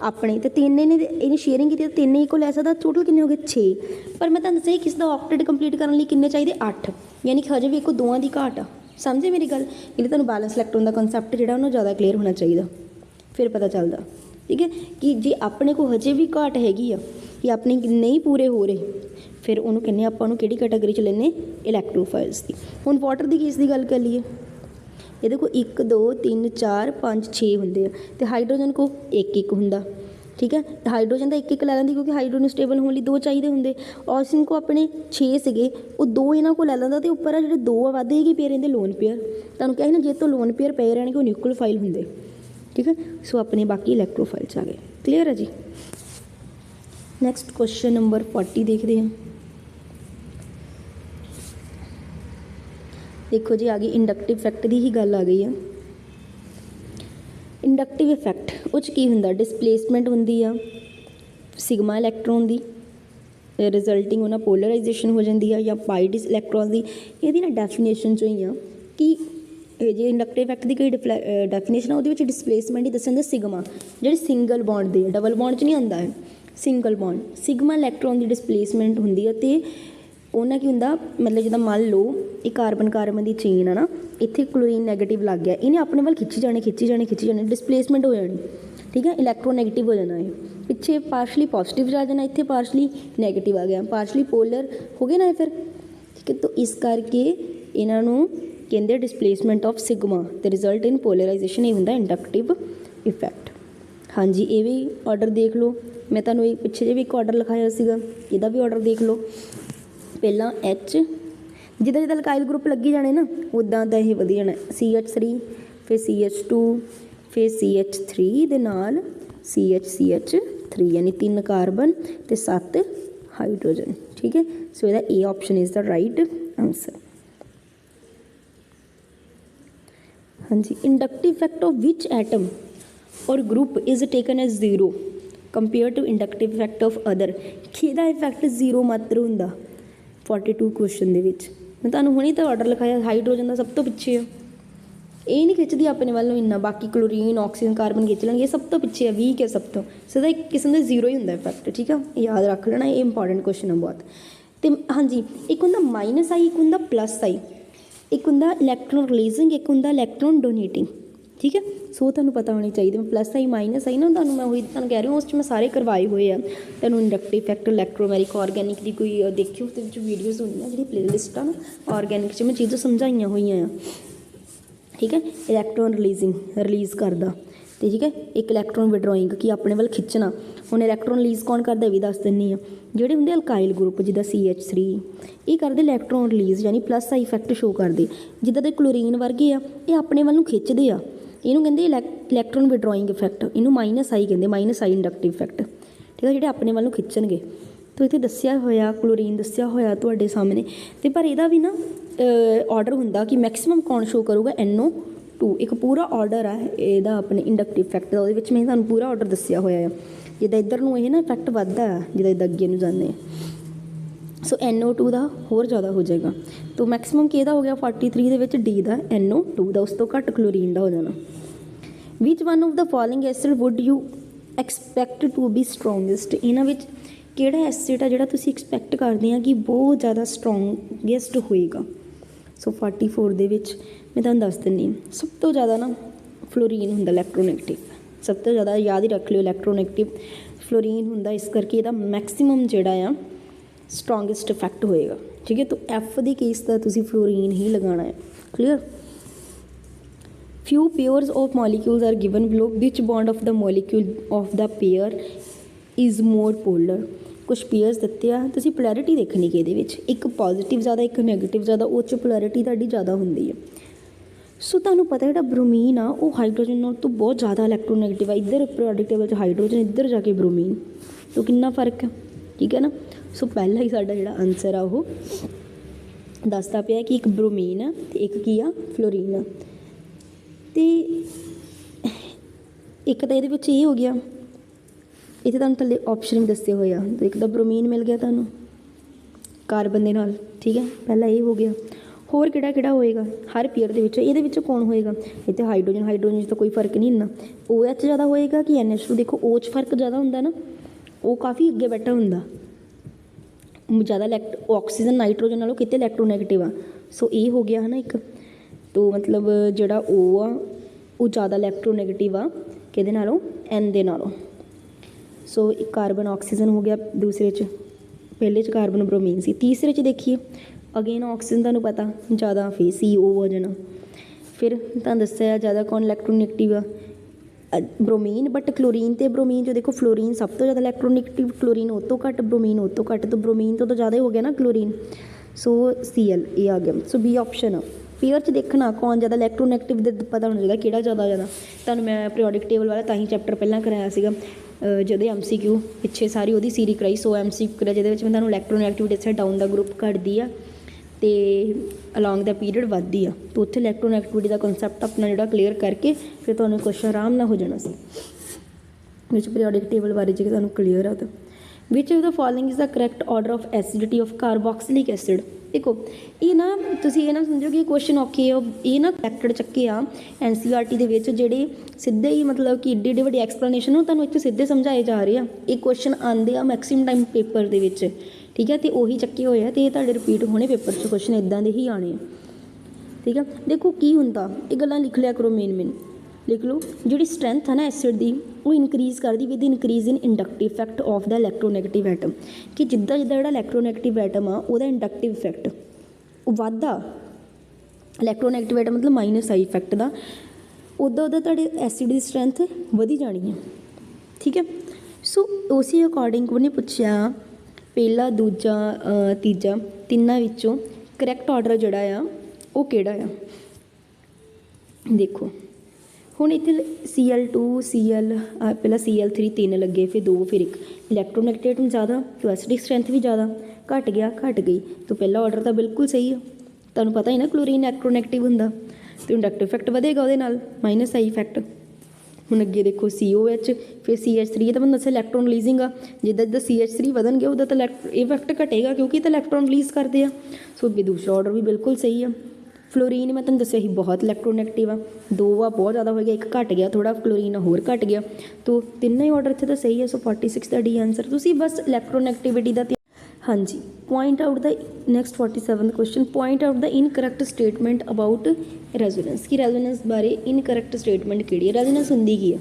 अपने, तो 3 ने इन्हें शेयरिंग की 3 ही को लै सकदा, टोटल किन्ने हो गए 6। पर मैं तुहानूं दस्सिआ किस दा ऑक्टेट कंप्लीट करने लई किन्ने चाहिए 8, यानी कि हजे भी एक दोवां दी घाट आ। समझे मेरी गल, इसलिए तुहानूं बैलेंस इलैक्ट्रॉन का कंसैप्ट जिहड़ा उन्होंने ज़्यादा क्लीयर होना चाहिए, फिर पता चलदा, ठीक है, कि जे अपने को हजे भी घाट हैगी आ कि अपने नहीं पूरे हो रहे, फिर उन्होंने कहने आपां किहड़ी कैटेगरी च लैने इलैक्ट्रोफाइल्स की। हुण वाटर की केस की गल कर लीए, ये देखो 1 2 3 4 5 6 होंगे, तो हाइड्रोजन को एक होंदा, ठीक है, हाइड्रोजन का एक लै लैंदी क्योंकि हाइड्रोजन स्टेबल होने 2 चाहिए होंगे। ऑक्सीजन को अपने 6 से वो 2 इन्हों को लै लैंदा, तो उपर जो 2 वध ही पे रहिंदे लोन पेयर, तुहानूं कहा ना जे तो लोन पेयर पे रहने वो न्यूक्लियोफाइल होंगे, ठीक है। सो अपने बाकी इलैक्ट्रोफाइल्स आ गए, क्लीयर है जी। नैक्सट क्वेश्चन नंबर 40 देखते हैं। देखो जी आ गई इंडक्टिव इफैक्ट की ही गल आ गई है। इंडक्टिव इफैक्ट उस की हुंदा, डिसप्लेसमेंट हुंदी आ सिग्मा इलैक्ट्रॉन की, रिजल्टिंग उन्हें पोलराइजेशन हो जाती है, या पाई डिस इलैक्ट्रॉन की। ये ना डैफिनेशन चो ही आ कि जे इंडक्टिव इफैक्ट की कोई डैफिनेशन आ, वो डिसप्लेसमेंट ही दस्सन सिग्मा, जो सिंगल बॉन्ड दे, डबल बॉन्ड च नहीं आंदा है, सिंगल बॉन्ड सिग्मा इलैक्ट्रॉन की डिसप्लेसमेंट होंदी है। तो उन्हें की हुंदा, मतलब जिद्दां मान लो ये कार्बन कार्बन की चेन है ना, इत्थे क्लोरीन नैगेटिव लग गया, इन्हें अपने वाल खिच्ची जाने डिसप्लेसमेंट हो जानी, ठीक है, इलैक्ट्रोनैगेटिव हो जाना है, पिछे पार्शली पॉजिटिव जा जाना, इत्थे पार्शली नैगेटिव आ गया, पार्शली पोलर हो गए ना फिर, ठीक है। तो इस करके इन्हों कहते डिसप्लेसमेंट ऑफ सिग्मा, तो रिजल्ट इन पोलराइजेशन ये होंदा इंडक्टिव इफैक्ट। हाँ जी, ये भी ऑर्डर देख लो, मैं तुहानूं पिछे जे भी एक ऑर्डर लिखाया सीगा, इहदा भी ऑर्डर देख लो। पहला H, जिदा जिदा अल्काइल ग्रुप लगी जाने ना उदा दा ही वधी जाना, CH3 फिर CH2 फिर CH3 दे नाल CH3, यानी 3 कार्बन ते 7 हाइड्रोजन, ठीक है। सो इहदा A option is the right answer. हाँ जी, inductive effect of which atom or group is taken as 0 compare to inductive effect of other, किहदा इफैक्ट 0 मात्र हुंदा 42 क्वेश्चन दे विच। मैं तुहानूं हुणे तो ऑर्डर लिखाया, हाइड्रोजन का सब तो पिछे है, ये नहीं खिंचती अपने वालों इन्ना, बाकी क्लोरीन ऑक्सीजन कार्बन खिंच लेंगे, सब तो पिछे है, वीक है सब तो, सो एक किस्म का 0 ही होंदा इफैक्ट, ठीक है, याद रख लेना, ये इंपॉर्टेंट क्वेश्चन है बहुत। तो हाँ जी, एक होंदा माइनस आई, एक होंदा प्लस आई, एक होंदा इलैक्ट्रॉन रिलीजिंग, एक होंदा इलैक्ट्रॉन डोनेटिंग, ठीक है। सो तुहानूं पता होनी चाहिए, मैं प्लस आई माइनस आई ना, तुहानूं मैं वही तुहानूं कह रही हूँ, उस मैं सारे करवाए हुए हैं। तुहानूं इंडक्टिव इफैक्ट इलैक्ट्रोमैरिक ऑर्गैनिक की कोई देखियो, तो वीडियोज़ होंगी जी प्लेलिस्ट आ ना ऑर्गैनिक च मैं चीज़ां समझाइयां हुई हैं, ठीक है। इलैक्ट्रॉन रिलीज़ करदा, तो ठीक है, एक इलैक्ट्रॉन विड्रॉइंग कि अपने वाल खिंचना। हुण इलैक्ट्रॉन रिलीज़ कौन करदा भी दस दिंदी आ, जिहड़े हुंदे अल्काइल ग्रुप जिद्दां CH3 ये करदे इलैक्ट्रॉन रिलीज़, यानी प्लस आई इफैक्ट शो करदे। जिद्दां दे क्लोरीन वर्गे आ, ये अपने वाल नूं खिच्चदे आ, इनू कहते इलैक्ट्रॉन विड्रॉइंग इफैक्ट, इनू माइनस आई कहते, माइनस आई इंडक्टिव इफैक्ट, ठीक है, जो अपने वालों खिंचणगे। तो इत्थे दस्सिया होया क्लोरीन दस्सिया होया तुहाडे सामने, तो पर इहदा भी ना ऑर्डर हुंदा कि मैक्सीमम कौन शो करूगा NO2, एक पूरा ऑर्डर है इहदा अपने इंडक्टिव इफैक्ट का, उहदे विच मैं तुहानूं पूरा ऑर्डर दस्सिया होया है, जिद्दां इधर नूं इह ना इफैक्ट वधदा है, जिद्दां इद्दां अगे नूं जांदे सो NO2 का होर ज़्यादा हो जाएगा। तो मैक्सीमम किहदा हो गया 43 दे विच D का NO2 का, उस तो घट क्लोरीन का हो जाना। Which one of the following acid would you expect to be strongest, इन्हां विच किहड़ा एसिड है जिहड़ा तुसीं एक्सपैक्ट करदे आ कि बहुत ज़्यादा स्ट्रोंगेस्ट होएगा। सो 44 दे विच मैं तुहानूं दस दिंदी, सब तो ज़्यादा ना फ्लोरीन हुंदा इलैक्ट्रोनैगेटिव, सब तो ज़्यादा याद ही रख लिओ इलैक्ट्रोनैगेटिव फ्लोरीन हुंदा, इस करके इहदा मैक्सीमम जिहड़ा आ स्ट्रोंगेस्ट इफैक्ट होएगा, ठीक है। तो F दी केस दा तुसीं फ्लोरीन ही लगाना है, clear. Few pairs of molecules are given below, which bond of the molecule of the pair is more polar, कुछ पेयर्स दिते आ, तुसीं पोलैरिटी देखनी कि इहदे विच एक पॉजिटिव ज़्यादा एक नैगेटिव ज़्यादा, उस च पोलैरिटी तुहाडी ज़्यादा हुंदी है। ਸੋ ਤੁਹਾਨੂੰ ਪਤਾ ਜਿਹੜਾ ਬ੍ਰੋਮੀਨ ਆ ਉਹ ਹਾਈਡਰੋਜਨ ਨਾਲ ਤੋਂ ਬਹੁਤ ਜ਼ਿਆਦਾ ਇਲੈਕਟ੍ਰੋਨੈਗੇਟਿਵ ਆ। ਇੱਧਰ ਪੀਰੀਓਡਿਕ ਟੇਬਲ 'ਚ ਹਾਈਡਰੋਜਨ, ਇੱਧਰ ਜਾ ਕੇ ਬ੍ਰੋਮੀਨ, ਤੋਂ ਕਿੰਨਾ ਫਰਕ ਹੈ, ਠੀਕ ਹੈ ਨਾ। ਸੋ ਪਹਿਲਾ ਹੀ ਸਾਡਾ ਜਿਹੜਾ ਆਨਸਰ ਆ ਉਹ ਦੱਸਦਾ ਪਿਆ ਕਿ ਇੱਕ ਬ੍ਰੋਮੀਨ ਆ ਅਤੇ ਇੱਕ ਕੀ ਆ, ਫਲੋਰੀਨ ਆ। ਅਤੇ ਇੱਕ ਤਾਂ ਇਹਦੇ ਵਿੱਚ ਇਹ ਹੋ ਗਿਆ, ਇੱਥੇ ਤੁਹਾਨੂੰ ਥੱਲੇ ਆਪਸ਼ਨ ਵੀ ਦੱਸੇ ਹੋਏ ਆ। ਤਾਂ ਇੱਕ ਤਾਂ ਬ੍ਰੋਮੀਨ ਮਿਲ ਗਿਆ ਤੁਹਾਨੂੰ ਕਾਰਬਨ ਦੇ ਨਾਲ, ਠੀਕ ਹੈ, ਪਹਿਲਾਂ ਇਹ ਹੋ ਗਿਆ। ਹੋਰ ਕਿਹੜਾ ਕਿਹੜਾ ਹੋਏਗਾ ਹਰ ਪੇਅਰ ਦੇ ਵਿੱਚ, ਇਹਦੇ ਵਿੱਚ ਕੌਣ ਹੋਏਗਾ, ਇੱਥੇ ਹਾਈਡਰੋਜਨ, ਹਾਈਡਰੋਜਨ 'ਚ ਤਾਂ ਕੋਈ ਫਰਕ ਨਹੀਂ ਇੰਨਾ। OH ਜ਼ਿਆਦਾ ਹੋਏਗਾ ਕਿ NH2, ਦੇਖੋ O 'ਚ ਫਰਕ ਜ਼ਿਆਦਾ ਹੁੰਦਾ ਨਾ, ਉਹ ਕਾਫੀ ਅੱਗੇ ਬੈਠਾ ਹੁੰਦਾ ਜ਼ਿਆਦਾ। ਆਕਸੀਜਨ ਨਾਈਟ੍ਰੋਜਨ ਨਾਲੋਂ ਕਿਤੇ ਇਲੈਕਟ੍ਰੋਨੈਗੇਟਿਵ ਆ। ਸੋ ਇਹ ਹੋ ਗਿਆ ਹੈ ਨਾ ਇੱਕ, ਤੋ ਮਤਲਬ ਜਿਹੜਾ O ਆ ਉਹ ਜ਼ਿਆਦਾ ਇਲੈਕਟ੍ਰੋਨੈਗੇਟਿਵ ਆ ਕਿਹਦੇ ਨਾਲੋਂ, N ਦੇ ਨਾਲੋਂ। ਸੋ ਇੱਕ ਕਾਰਬਨ ਆਕਸੀਜਨ ਹੋ ਗਿਆ ਦੂਸਰੇ 'ਚ, ਪਹਿਲੇ 'ਚ ਕਾਰਬਨ ਬ੍ਰੋਮੀਨ ਸੀ। ਤੀਸਰੇ 'ਚ ਦੇਖੀਏ ਅਗੇਨ ਆਕਸੀਜਨ ਤੁਹਾਨੂੰ ਪਤਾ ਜ਼ਿਆਦਾ, ਫਿਰ CO ਹੋ ਜਾਣਾ। ਫਿਰ ਤੁਹਾਨੂੰ ਦੱਸਿਆ ਜ਼ਿਆਦਾ ਕੌਣ ਇਲੈਕਟ੍ਰੋਨੈਗੇਟਿਵ ਆ, ਬ੍ਰੋਮੀਨ। ਬਟ ਕਲੋਰੀਨ ਅਤੇ ਬ੍ਰੋਮੀਨ 'ਚ ਦੇਖੋ ਫਲੋਰੀਨ ਸਭ ਤੋਂ ਜ਼ਿਆਦਾ ਇਲੈਕਟ੍ਰੋਨੈਗੇਟਿਵ, ਕਲੋਰੀਨ ਉਹ ਤੋਂ ਘੱਟ, ਬ੍ਰੋਮੀਨ ਉਹ ਤੋਂ ਘੱਟ, ਤਾਂ ਬ੍ਰੋਮੀਨ ਤੋਂ ਤਾਂ ਜ਼ਿਆਦਾ ਹੀ ਹੋ ਗਿਆ ਨਾ ਕਲੋਰੀਨ। ਸੋ Cl ਇਹ ਆ ਗਿਆ। ਸੋ B ਆਪਸ਼ਨ ਆ। ਪੇਅਰ 'ਚ ਦੇਖਣਾ ਕੌਣ ਜ਼ਿਆਦਾ ਇਲੈਕਟ੍ਰੋਨੈਗੇਟਿਵ ਦੇ ਪਤਾ ਹੋਣਾ ਚਾਹੀਦਾ ਕਿਹੜਾ ਜ਼ਿਆਦਾ। ਤੁਹਾਨੂੰ ਮੈਂ ਪੀਰੀਓਡਿਕ ਟੇਬਲ ਵਾਲਾ ਤਾਂ ਹੀ ਚੈਪਟਰ ਪਹਿਲਾਂ ਕਰਾਇਆ ਸੀਗਾ, ਜਿਹਦੇ MCQ ਪਿੱਛੇ ਸਾਰੀ ਉਹਦੀ ਸੀਰੀ ਕਰਾਈ। ਸੋ MCQ ਕਰਿਆ ਜਿਹਦੇ ਵਿੱਚ ਮੈਂ ਤੁਹਾਨੂੰ ਇਲੈਕਟ੍ਰੋਨੈਗੇਟਿਵ ਦੱਸਿਆ ਡਾਊਨ ਦਾ ਗਰੁੱਪ ਘਟਦੀ ਆ ਅਤੇ ਅਲੋਂਗ ਦਾ ਪੀਰੀਅਡ ਵੱਧਦੀ ਆ। ਤਾਂ ਉੱਥੇ ਇਲੈਕਟ੍ਰੋਨੈਗੇਟਿਵਿਟੀ ਦਾ ਕਨਸੈਪਟ ਆਪਣਾ ਜਿਹੜਾ ਕਲੀਅਰ ਕਰਕੇ ਫਿਰ ਤੁਹਾਨੂੰ ਕੁਐਸਚਨ ਆਰਾਮ ਨਾਲ ਹੋ ਜਾਣਾ ਸੀ, ਵਿੱਚ ਪੀਰੀਓਡਿਕ ਟੇਬਲ ਬਾਰੇ ਜੇ ਤੁਹਾਨੂੰ ਕਲੀਅਰ ਆ ਤਾਂ। Which of the following is the correct order of acidity of carboxylic acid. ਦੇਖੋ ਇਹ ਨਾ ਤੁਸੀਂ ਇਹ ਨਾ ਸਮਝੋ ਕਿ ਕੁਐਸਚਨ ਔਖੇ ਆ, ਇਹ ਨਾ ਕਰੈਕਟਡ ਚੱਕੇ ਆ NCERT ਦੇ ਵਿੱਚ, ਜਿਹੜੇ ਸਿੱਧੇ ਹੀ ਮਤਲਬ ਕਿ ਏਡੀ ਏਡੀ ਵੱਡੀ ਐਕਸਪਲੇਨੇਸ਼ਨ ਉਹ ਤੁਹਾਨੂੰ ਇੱਥੇ ਸਿੱਧੇ ਸਮਝਾਏ ਜਾ ਰਹੇ ਆ। ਇਹ ਕੁਐਸਚਨ ਆਉਂਦੇ ਆ ਮੈਕਸਿਮਮ ਟਾਈਮ ਪੇਪਰ ਦੇ ਵਿੱਚ, ਠੀਕ ਹੈ, ਅਤੇ ਉਹੀ ਚੱਕੇ ਹੋਏ ਆ ਅਤੇ ਇਹ ਤੁਹਾਡੇ ਰਿਪੀਟ ਹੋਣੇ ਪੇਪਰ 'ਚ, ਕੁਐਸਚਨ ਇੱਦਾਂ ਦੇ ਹੀ ਆਉਣੇ ਆ, ਠੀਕ ਹੈ। ਦੇਖੋ ਕੀ ਹੁੰਦਾ, ਇਹ ਗੱਲਾਂ ਲਿਖ ਲਿਆ ਕਰੋ, ਮੇਨ ਲਿਖ ਲਓ। ਜਿਹੜੀ ਸਟਰੈਂਥ ਹੈ ਨਾ ਐਸਿਡ ਦੀ ਉਹ ਇਨਕਰੀਜ਼ ਕਰਦੀ with increase in inductive effect of the electronegative atom, ਕਿ ਜਿੱਦਾਂ ਜਿੱਦਾਂ ਜਿਹੜਾ ਇਲੈਕਟ੍ਰੋਨੈਗੇਟਿਵ ਐਟਮ ਆ ਉਹਦਾ ਇੰਡਕਟਿਵ ਇਫੈਕਟ ਉਹ ਵੱਧਦਾ, ਇਲੈਕਟ੍ਰੋਨੈਗੇਟਿਵ ਐਟਮ ਮਤਲਬ ਮਾਈਨਸ ਆਈ ਇਫੈਕਟ ਦਾ, ਉੱਦਾਂ ਉੱਦਾਂ ਤੁਹਾਡੇ ਐਸਿਡ ਦੀ ਸਟਰੈਂਥ ਵਧੀ ਜਾਣੀ ਹੈ, ਠੀਕ ਹੈ। ਸੋ ਉਸੇ ਅਕੋਰਡਿੰਗ ਉਹਨੇ ਪੁੱਛਿਆ ਪਹਿਲਾ, ਦੂਜਾ, ਤੀਜਾ, ਤਿੰਨਾਂ ਵਿੱਚੋਂ ਕਰੈਕਟ ਆਰਡਰ ਜਿਹੜਾ ਆ ਉਹ ਕਿਹੜਾ ਆ। ਦੇਖੋ ਹੁਣ ਇੱਥੇ Cl2 Cl ਪਹਿਲਾਂ Cl3 3 ਲੱਗੇ, ਫਿਰ 2, ਫਿਰ 1। ਇਲੈਕਟ੍ਰੋਨੈਗੇਟਿਵ ਐਟਮ ਜ਼ਿਆਦਾ, ਤਾਂ ਐਸਿਡਿਕ ਸਟਰੈਂਥ ਵੀ ਜ਼ਿਆਦਾ, ਘਟ ਗਿਆ, ਘਟ ਗਈ। ਤਾਂ ਪਹਿਲਾ ਆਰਡਰ ਤਾਂ ਬਿਲਕੁਲ ਸਹੀ ਆ, ਤੁਹਾਨੂੰ ਪਤਾ ਹੀ ਨਾ ਕਲੋਰੀਨ ਇਲੈਕਟ੍ਰੋਨੈਗੇਟਿਵ ਹੁੰਦਾ, ਅਤੇ ਇੰਡਕਟਿਵ ਇਫੈਕਟ ਵਧੇਗਾ ਉਹਦੇ ਨਾਲ, ਮਾਈਨਸ ਆਈ ਇਫੈਕਟ। ਹੁਣ ਅੱਗੇ ਦੇਖੋ COH, ਫਿਰ CH3, ਇਹ ਤਾਂ ਮੈਨੂੰ ਦੱਸਿਆ ਇਲੈਕਟ੍ਰੋਨ ਰਿਲੀਜ਼ਿੰਗ ਆ। ਜਿੱਦਾਂ ਜਿੱਦਾਂ CH3 ਵਧਣਗੇ ਉਹਦਾ ਤਾਂ ਇਫੈਕਟ ਘਟੇਗਾ, ਕਿਉਂਕਿ ਇਹ ਤਾਂ ਇਲੈਕਟ੍ਰੋਨ ਰਿਲੀਜ਼ ਕਰਦੇ ਆ। ਸੋ ਵੀ ਦੂਸਰਾ ਆਰਡਰ ਵੀ ਬਿਲਕੁਲ ਸਹੀ ਆ। ਫਲੋਰੀਨ ਮੈਂ ਤੁਹਾਨੂੰ ਦੱਸਿਆ ਸੀ ਬਹੁਤ ਇਲੈਕਟ੍ਰੋਨੈਗੇਟਿਵ ਆ, 2 ਆ ਬਹੁਤ ਜ਼ਿਆਦਾ ਹੋ ਗਿਆ, 1 ਘਟ ਗਿਆ ਥੋੜ੍ਹਾ, ਕਲੋਰੀਨ ਹੋਰ ਘਟ ਗਿਆ। ਤੋ ਤਿੰਨੇ ਹੀ ਆਰਡਰ ਇੱਥੇ ਤਾਂ ਸਹੀ ਹੈ। ਸੋ 46 ਦਾ D ਆਂਸਰ। ਤੁਸੀਂ ਬਸ ਇਲੈਕਟ੍ਰੋਨੈਗੇਟਿਵਿਟੀ ਦਾ ਹਾਂਜੀ, point out the next 47 question, point out the incorrect statement about resonance, ਕਿ ਰੈਜ਼ੋਨੈਂਸ ਬਾਰੇ ਇਨਕਰੈਕਟ ਸਟੇਟਮੈਂਟ ਕਿਹੜੀ ਹੈ। ਰੈਜ਼ੋਨੈਂਸ ਹੁੰਦੀ ਕੀ ਆ।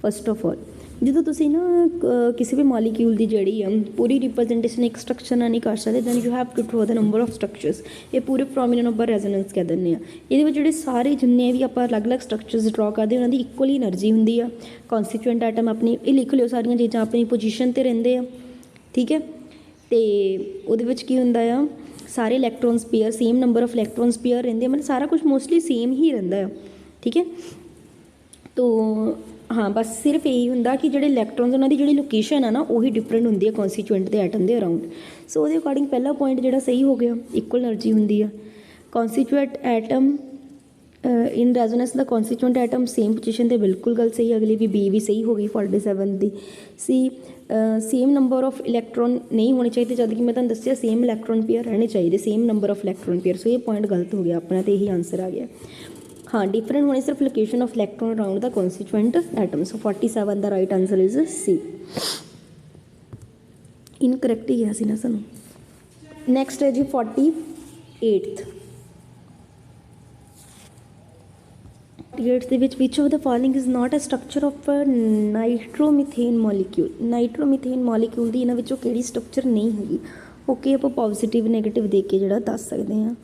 ਫਸਟ ਆਫ ਆਲ ਜਦੋਂ ਤੁਸੀਂ ਨਾ ਕਿਸੇ ਵੀ ਮਾਲੀਕਿਊਲ ਦੀ ਜਿਹੜੀ ਆ ਪੂਰੀ ਰਿਪਰੈਜ਼ੈਂਟੇਸ਼ਨ ਇੱਕ ਸਟਰਕਚਰ ਨਾਲ ਨਹੀਂ ਕਰ ਸਕਦੇ, ਦੈਨ ਯੂ ਹੈਵ ਟੂ ਡਰਾ ਦ ਨੰਬਰ ਆਫ ਸਟਰਕਚਰਸ। ਇਹ ਪੂਰੇ ਫਰੋਮੀਨਨ ਆਪਾਂ ਰੈਜ਼ੋਨੈਂਸ ਕਹਿ ਦਿੰਦੇ ਹਾਂ। ਇਹਦੇ ਵਿੱਚ ਜਿਹੜੇ ਸਾਰੇ ਜਿੰਨੇ ਵੀ ਆਪਾਂ ਅਲੱਗ-ਅਲੱਗ ਸਟਰਕਚਰਸ ਡਰਾ ਕਰਦੇ ਉਹਨਾਂ ਦੀ ਇਕੁਅਲੀ ਐਨਰਜੀ ਹੁੰਦੀ ਆ। ਕੌਨਸਟੀਟਿਊਐਂਟ ਆਈਟਮ ਆਪਣੀ ਇਹ ਲਿਖ ਲਿਓ, ਸਾਰੀਆਂ ਚੀਜ਼ਾਂ ਆਪਣੀ ਪੋਜੀਸ਼ਨ 'ਤੇ ਰਹਿੰਦੇ ਆ, ਠੀਕ ਹੈ। ਅਤੇ ਉਹਦੇ ਵਿੱਚ ਕੀ ਹੁੰਦਾ ਆ, ਸਾਰੇ electrons pair same number of electrons pair ਰਹਿੰਦੇ ਆ, ਮਤਲਬ ਸਾਰਾ ਕੁਛ ਮੋਸਟਲੀ ਸੇਮ ਹੀ ਰਹਿੰਦਾ ਆ, ਠੀਕ ਹੈ। ਤੋ ਹਾਂ ਬਸ ਸਿਰਫ ਇਹੀ ਹੁੰਦਾ ਕਿ ਜਿਹੜੇ ਇਲੈਕਟ੍ਰੋਨਸ ਉਹਨਾਂ ਦੀ ਜਿਹੜੀ ਲੋਕੇਸ਼ਨ ਆ ਨਾ ਉਹੀ ਡਿਫਰੈਂਟ ਹੁੰਦੀ ਹੈ ਕੌਨਸਟੀਟਿਊਐਂਟ ਦੇ ਐਟਮ ਦੇ ਅਰਾਊਂਡ। ਸੋ ਉਹਦੇ ਅਕੋਰਡਿੰਗ ਪਹਿਲਾ ਪੁਆਇੰਟ ਜਿਹੜਾ ਸਹੀ ਹੋ ਗਿਆ, ਇਕੁਅਲ ਐਨਰਜੀ ਹੁੰਦੀ ਆ। ਕੌਨਸਟੀਟਿਊਐਂਟ ਐਟਮ ਇਨ ਰੈਜ਼ੋਨੈਂਸ ਦਾ ਕੌਨਸਟੀਟਿਊਐਂਟ ਐਟਮ ਸੇਮ ਪੋਜੀਸ਼ਨ 'ਤੇ, ਬਿਲਕੁਲ ਗੱਲ ਸਹੀ। ਅਗਲੀ ਵੀ B ਵੀ ਸਹੀ ਹੋ ਗਈ 47 ਦੀ। ਸੇਮ ਨੰਬਰ ਆਫ ਇਲੈਕਟ੍ਰੋਨ ਨਹੀਂ ਹੋਣੇ ਚਾਹੀਦੇ, ਜਦ ਕਿ ਮੈਂ ਤੁਹਾਨੂੰ ਦੱਸਿਆ ਸੇਮ ਇਲੈਕਟ੍ਰੋਨ ਪੇਅਰ ਰਹਿਣੇ ਚਾਹੀਦੇ, same number of electron pair. So ਇਹ ਪੁਆਇੰਟ ਗਲਤ ਹੋ ਗਿਆ ਆਪਣਾ, ਅਤੇ ਇਹੀ ਆਂਸਰ ਆ ਗਿਆ। हाँ, डिफरेंट होने सिर्फ location of electron around the constituent atom. So 47 the right answer is C। Incorrect ही गया सी ना सानू। नैक्सट है जी 48th। 48th which of the following is not a structure of nitromethane molecule. Nitromethane molecule दी इन्हां विचों किहड़ी स्ट्रक्चर नहीं हैगी। ओके, आप पॉजिटिव नैगेटिव दे के जिहड़ा दस सकते हैं।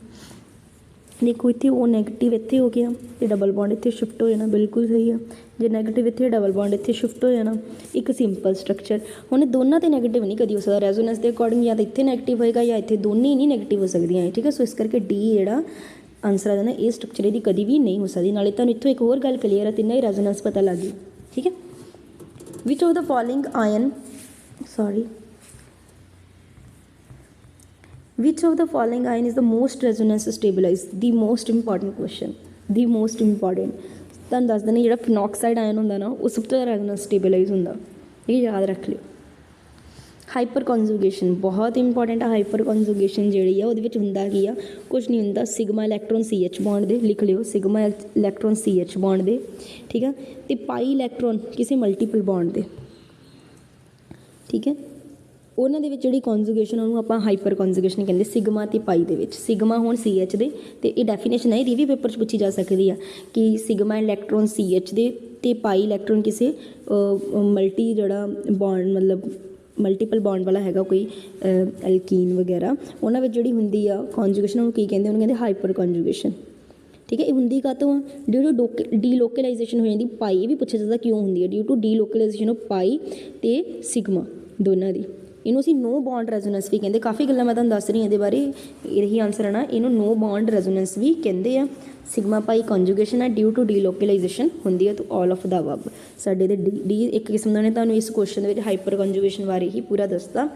देखो इत्थे ओ नैगेटिव इत्थे हो गया, तो डबल बॉन्ड इत्थे शिफ्ट हो जाना, बिल्कुल सही है। जे नैगेटिव इत्थे डबल बॉन्ड इत्थे शिफ्ट हो जाना, एक सिंपल स्ट्रक्चर। हुण दोनों ते नैगेटिव नहीं कदी हो सकता रेजोनेंस के अकॉर्डिंग, या तो इत्थे नैगेटिव होएगा या इत्थे दोनों ही नहीं नैगेटिव हो सकदियां, ठीक है। सो इस करके डी जिहड़ा ਆਨਸਰ ਆ ਜਾਣਾ ਇਹ ਸਟਰਕਚਰ ਇਹਦੀ ਕਦੀ ਵੀ ਨਹੀਂ ਹੋ ਸਕਦੀ। ਨਾਲੇ ਤੁਹਾਨੂੰ ਇੱਥੋਂ ਇੱਕ ਹੋਰ ਗੱਲ ਕਲੀਅਰ ਹੈ, ਤਿੰਨਾਂ ਹੀ ਰੈਜ਼ੋਨੈਂਸ ਪਤਾ ਲੱਗ ਗਈ, ਠੀਕ ਹੈ। ਵਿਚ of the following ion which of the following ion is the most resonance stabilized? The most important question, the most important ਤੁਹਾਨੂੰ ਦੱਸ ਦਿੰਦੇ ਜਿਹੜਾ ਫਿਨੋਕਸਾਈਡ ਆਇਨ ਹੁੰਦਾ ਨਾ ਉਹ ਸਭ ਤੋਂ ਜ਼ਿਆਦਾ ਰੈਜ਼ੋਨੈਂਸ ਸਟੇਬਲਾਈਜ਼ ਹੁੰਦਾ, ਇਹ ਯਾਦ ਰੱਖ ਲਿਓ। ਹਾਈਪਰ ਕੌਨਜੂਗੇਸ਼ਨ ਬਹੁਤ ਇੰਪੋਰਟੈਂਟ ਆ। ਹਾਈਪਰ ਕੌਨਜੂਗੇਸ਼ਨ ਜਿਹੜੀ ਆ ਉਹਦੇ ਵਿੱਚ ਹੁੰਦਾ ਕੀ ਆ, ਕੁਛ ਨਹੀਂ ਹੁੰਦਾ, ਸਿਗਮਾ ਇਲੈਕਟ੍ਰੋਨ CH ਬੌਂਡ ਦੇ, ਲਿਖ ਲਿਓ ਸਿਗਮਾ ਇਲੈਕਟ੍ਰੋਨ CH ਬੌਂਡ ਦੇ, ਠੀਕ ਆ, ਅਤੇ ਪਾਈ ਇਲੈਕਟ੍ਰੋਨ ਕਿਸੇ ਮਲਟੀਪਲ ਬੌਂਡ ਦੇ, ਠੀਕ ਹੈ। ਉਹਨਾਂ ਦੇ ਵਿੱਚ ਜਿਹੜੀ ਕੌਨਜੂਗੇਸ਼ਨ ਉਹਨੂੰ ਆਪਾਂ ਹਾਈਪਰ ਕੌਨਜੂਗੇਸ਼ਨ ਕਹਿੰਦੇ, ਸਿਗਮਾ ਅਤੇ ਪਾਈ ਦੇ ਵਿੱਚ। ਸਿਗਮਾ ਹੋਣ CH ਦੇ, ਅਤੇ ਇਹ ਡੈਫੀਨੇਸ਼ਨ ਹੈ ਇਹਦੀ ਵੀ ਪੇਪਰ 'ਚ ਪੁੱਛੀ ਜਾ ਸਕਦੀ ਆ ਕਿ ਸਿਗਮਾ ਇਲੈਕਟ੍ਰੋਨ CH ਦੇ ਅਤੇ ਪਾਈ ਇਲੈਕਟ੍ਰੋਨ ਕਿਸੇ ਮਲਟੀ ਜਿਹੜਾ ਬੌਂਡ ਮਤਲਬ ਮਲਟੀਪਲ ਬੌਂਡ ਵਾਲਾ ਹੈਗਾ ਕੋਈ ਐਲਕੀਨ ਵਗੈਰਾ, ਉਹਨਾਂ ਵਿੱਚ ਜਿਹੜੀ ਹੁੰਦੀ ਆ ਕੌਨਜੂਗੇਸ਼ਨ ਉਹਨੂੰ ਕੀ ਕਹਿੰਦੇ, ਉਹਨੂੰ ਕਹਿੰਦੇ ਹਾਈਪਰ ਕੌਨਜੂਗੇਸ਼ਨ, ਠੀਕ ਹੈ। ਇਹ ਹੁੰਦੀ ਕਾਹਤੋਂ ਆ, ਡਿਊ ਟੂ ਡੀਲੋਕਲਾਈਜੇਸ਼ਨ ਹੋ ਜਾਂਦੀ ਪਾਈ, ਇਹ ਵੀ ਪੁੱਛਿਆ ਜਾਂਦਾ ਕਿਉਂ ਹੁੰਦੀ ਹੈ, ਡਿਊ ਟੂ ਡੀਲੋਕਲਾਈਜੇਸ਼ਨ ਆਫ ਪਾਈ ਅਤੇ ਸਿਗਮਾ ਦੋਨਾਂ ਦੀ। ਇਹਨੂੰ ਅਸੀਂ ਨੋ ਬੌਂਡ ਰੈਜ਼ੋਨੈਂਸ ਵੀ ਕਹਿੰਦੇ। ਕਾਫੀ ਗੱਲਾਂ ਮੈਂ ਤੁਹਾਨੂੰ ਦੱਸ ਰਹੀ ਹਾਂ ਇਹਦੇ ਬਾਰੇ, ਇਹੀ ਆਨਸਰ ਹੈ ਨਾ, ਇਹਨੂੰ ਨੋ ਬੌਂਡ ਰੈਜ਼ੋਨੈਂਸ ਵੀ ਕਹਿੰਦੇ ਆ। ਸਿਗਮਾ ਪਾਈ ਕੌਨਜੂਗੇਸ਼ਨ ਹੈ, ਡਿਊ ਟੂ ਡੀਲੋਕਲਾਈਜੇਸ਼ਨ ਹੁੰਦੀ ਹੈ to all of the above. ਸਾਡੇ ਦੇ ਡੀ ਇੱਕ ਕਿਸਮ ਦਾ ਨੇ ਤੁਹਾਨੂੰ ਇਸ ਕੁਐਸਚਨ ਦੇ ਵਿੱਚ ਹਾਈਪਰ ਕੌਨਜੂਗੇਸ਼ਨ ਬਾਰੇ ਹੀ ਪੂਰਾ ਦੱਸਦਾ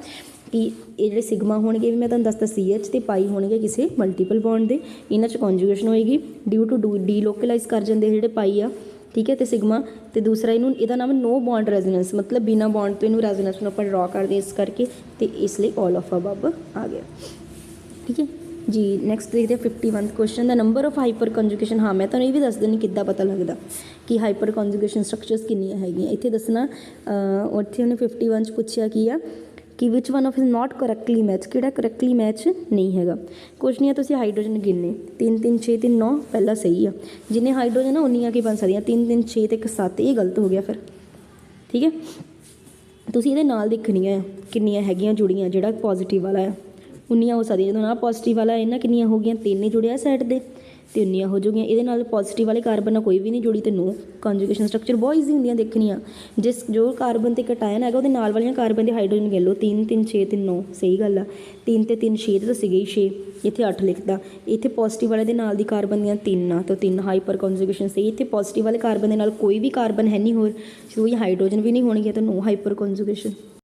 ਕਿ ਇਹ ਜਿਹੜੇ ਸਿਗਮਾ ਹੋਣਗੇ ਵੀ ਮੈਂ ਤੁਹਾਨੂੰ ਦੱਸਦਾ CH ਅਤੇ ਪਾਈ ਹੋਣਗੇ ਕਿਸੇ ਮਲਟੀਪਲ ਬੌਂਡ ਦੇ, ਇਹਨਾਂ 'ਚ ਕੌਨਜੂਗੇਸ਼ਨ ਹੋਏਗੀ, ਡਿਊ ਟੂ ਡੀਲੋਕਲਾਈਜ਼ ਕਰ ਜਾਂਦੇ ਜਿਹੜੇ ਪਾਈ ਆ, ਠੀਕ ਹੈ, ਅਤੇ ਸਿਗਮਾ। ਅਤੇ ਦੂਸਰਾ ਇਹਨੂੰ ਇਹਦਾ ਨਾਮ ਨੋ ਬੌਂਡ ਰੈਜ਼ੋਨੈਂਸ, ਮਤਲਬ ਬਿਨਾ ਬੌਂਡ ਤੋਂ ਇਹਨੂੰ ਰੈਜ਼ੋਨੈਂਸ ਨੂੰ ਆਪਾਂ ਡਰਾ ਕਰਦੇ ਇਸ ਕਰਕੇ, ਅਤੇ ਇਸ ਲਈ ਆਲ ਆਫ ਅਬਵ ਆ ਗਿਆ, ਠੀਕ ਹੈ ਜੀ। ਨੈਕਸਟ ਦੇਖਦੇ ਹਾਂ 51ਵਾਂ question, the number of hyperconjugation. ਹਾਂ ਮੈਂ ਤੁਹਾਨੂੰ ਇਹ ਵੀ ਦੱਸ ਦਿੰਦੀ ਕਿੱਦਾਂ ਪਤਾ ਲੱਗਦਾ ਕਿ ਹਾਈਪਰ ਕੌਨਜੂਗੇਸ਼ਨ ਸਟਰਕਚਰਸ ਕਿੰਨੀਆਂ ਹੈਗੀਆਂ। ਇੱਥੇ ਦੱਸਣਾ, ਉੱਥੇ ਉਹਨੇ 51 'ਚ ਪੁੱਛਿਆ ਕੀ ਆ ਕਿ which one of is not correctly match, ਕਿਹੜਾ ਕਰੈਕਟਲੀ ਮੈਚ ਨਹੀਂ ਹੈਗਾ। ਕੁਛ ਨਹੀਂ ਆ, ਤੁਸੀਂ ਹਾਈਡਰੋਜਨ ਗਿਣਨੇ 3 3 6 3 9 ਪਹਿਲਾਂ ਸਹੀ ਆ, ਜਿੰਨੇ ਹਾਈਡਰੋਜਨ ਆ ਉਨੀਆਂ ਕੀ ਬਣ ਸਕਦੀਆਂ, 3 3 6 ਅਤੇ 1 7, ਇਹ ਗਲਤ ਹੋ ਗਿਆ ਫਿਰ, ਠੀਕ ਹੈ। ਤੁਸੀਂ ਇਹਦੇ ਨਾਲ ਦੇਖਣੀਆਂ ਆ ਕਿੰਨੀਆਂ ਹੈਗੀਆਂ ਜੁੜੀਆਂ, ਜਿਹੜਾ ਪੋਜ਼ੀਟਿਵ ਵਾਲਾ ਆ ਉਨੀਆਂ ਹੋ ਸਕਦੀਆਂ, ਜਦੋਂ ਨਾ ਪੋਜ਼ੀਟਿਵ ਵਾਲਾ ਇਹਨਾਂ ਕਿੰਨੀਆਂ ਹੋ ਗਈਆਂ, 3 ਹੀ ਜੁੜਿਆ ਸਾਈਡ ਦੇ ਅਤੇ ਉਨੀਆਂ ਹੋ ਜਾਊਗੀਆਂ। ਇਹਦੇ ਨਾਲ ਪੋਜ਼ੀਟਿਵ ਵਾਲੇ ਕਾਰਬਨ ਨਾਲ ਕੋਈ ਵੀ ਨਹੀਂ ਜੁੜੀ, ਅਤੇ ਨੋ ਕੌਨਜੂਗੇਸ਼ਨ ਸਟਰਕਚਰ ਬਹੁਤ ਈਜ਼ੀ ਹੁੰਦੀਆਂ ਦੇਖਣੀਆਂ। ਜੋ ਕਾਰਬਨ 'ਤੇ ਕਟਾਇਨ ਹੈਗਾ ਉਹਦੇ ਨਾਲ ਵਾਲੀਆਂ ਕਾਰਬਨ ਦੇ ਹਾਈਡਰੋਜਨ ਗਿਣ ਲਓ, 3 3 6 3 9 ਸਹੀ ਗੱਲ ਆ, 3 ਅਤੇ 3 6 ਤਾਂ ਸੀਗੇ ਹੀ 6, ਇੱਥੇ 8 ਲਿਖਦਾ। ਇੱਥੇ ਪੋਜ਼ੀਟਿਵ ਵਾਲੇ ਦੇ ਨਾਲ ਦੀ ਕਾਰਬਨ ਦੀਆਂ 3 ਆ, ਤਾਂ 3 ਹਾਈਪਰ ਕੌਨਜੂਗੇਸ਼ਨ ਸਹੀ। ਇੱਥੇ ਪੋਜ਼ੀਟਿਵ ਵਾਲੇ ਕਾਰਬਨ ਦੇ ਨਾਲ ਕੋਈ ਵੀ ਕਾਰਬਨ ਹੈ ਨਹੀਂ ਹੋਰ, ਕੋਈ ਹਾਈਡਰੋਜਨ ਵੀ ਨਹੀਂ ਹੋਣਗੇ, ਤਾਂ ਨੋ ਹਾਈਪਰ ਕੌਨਜੂਗੇਸ਼ਨ।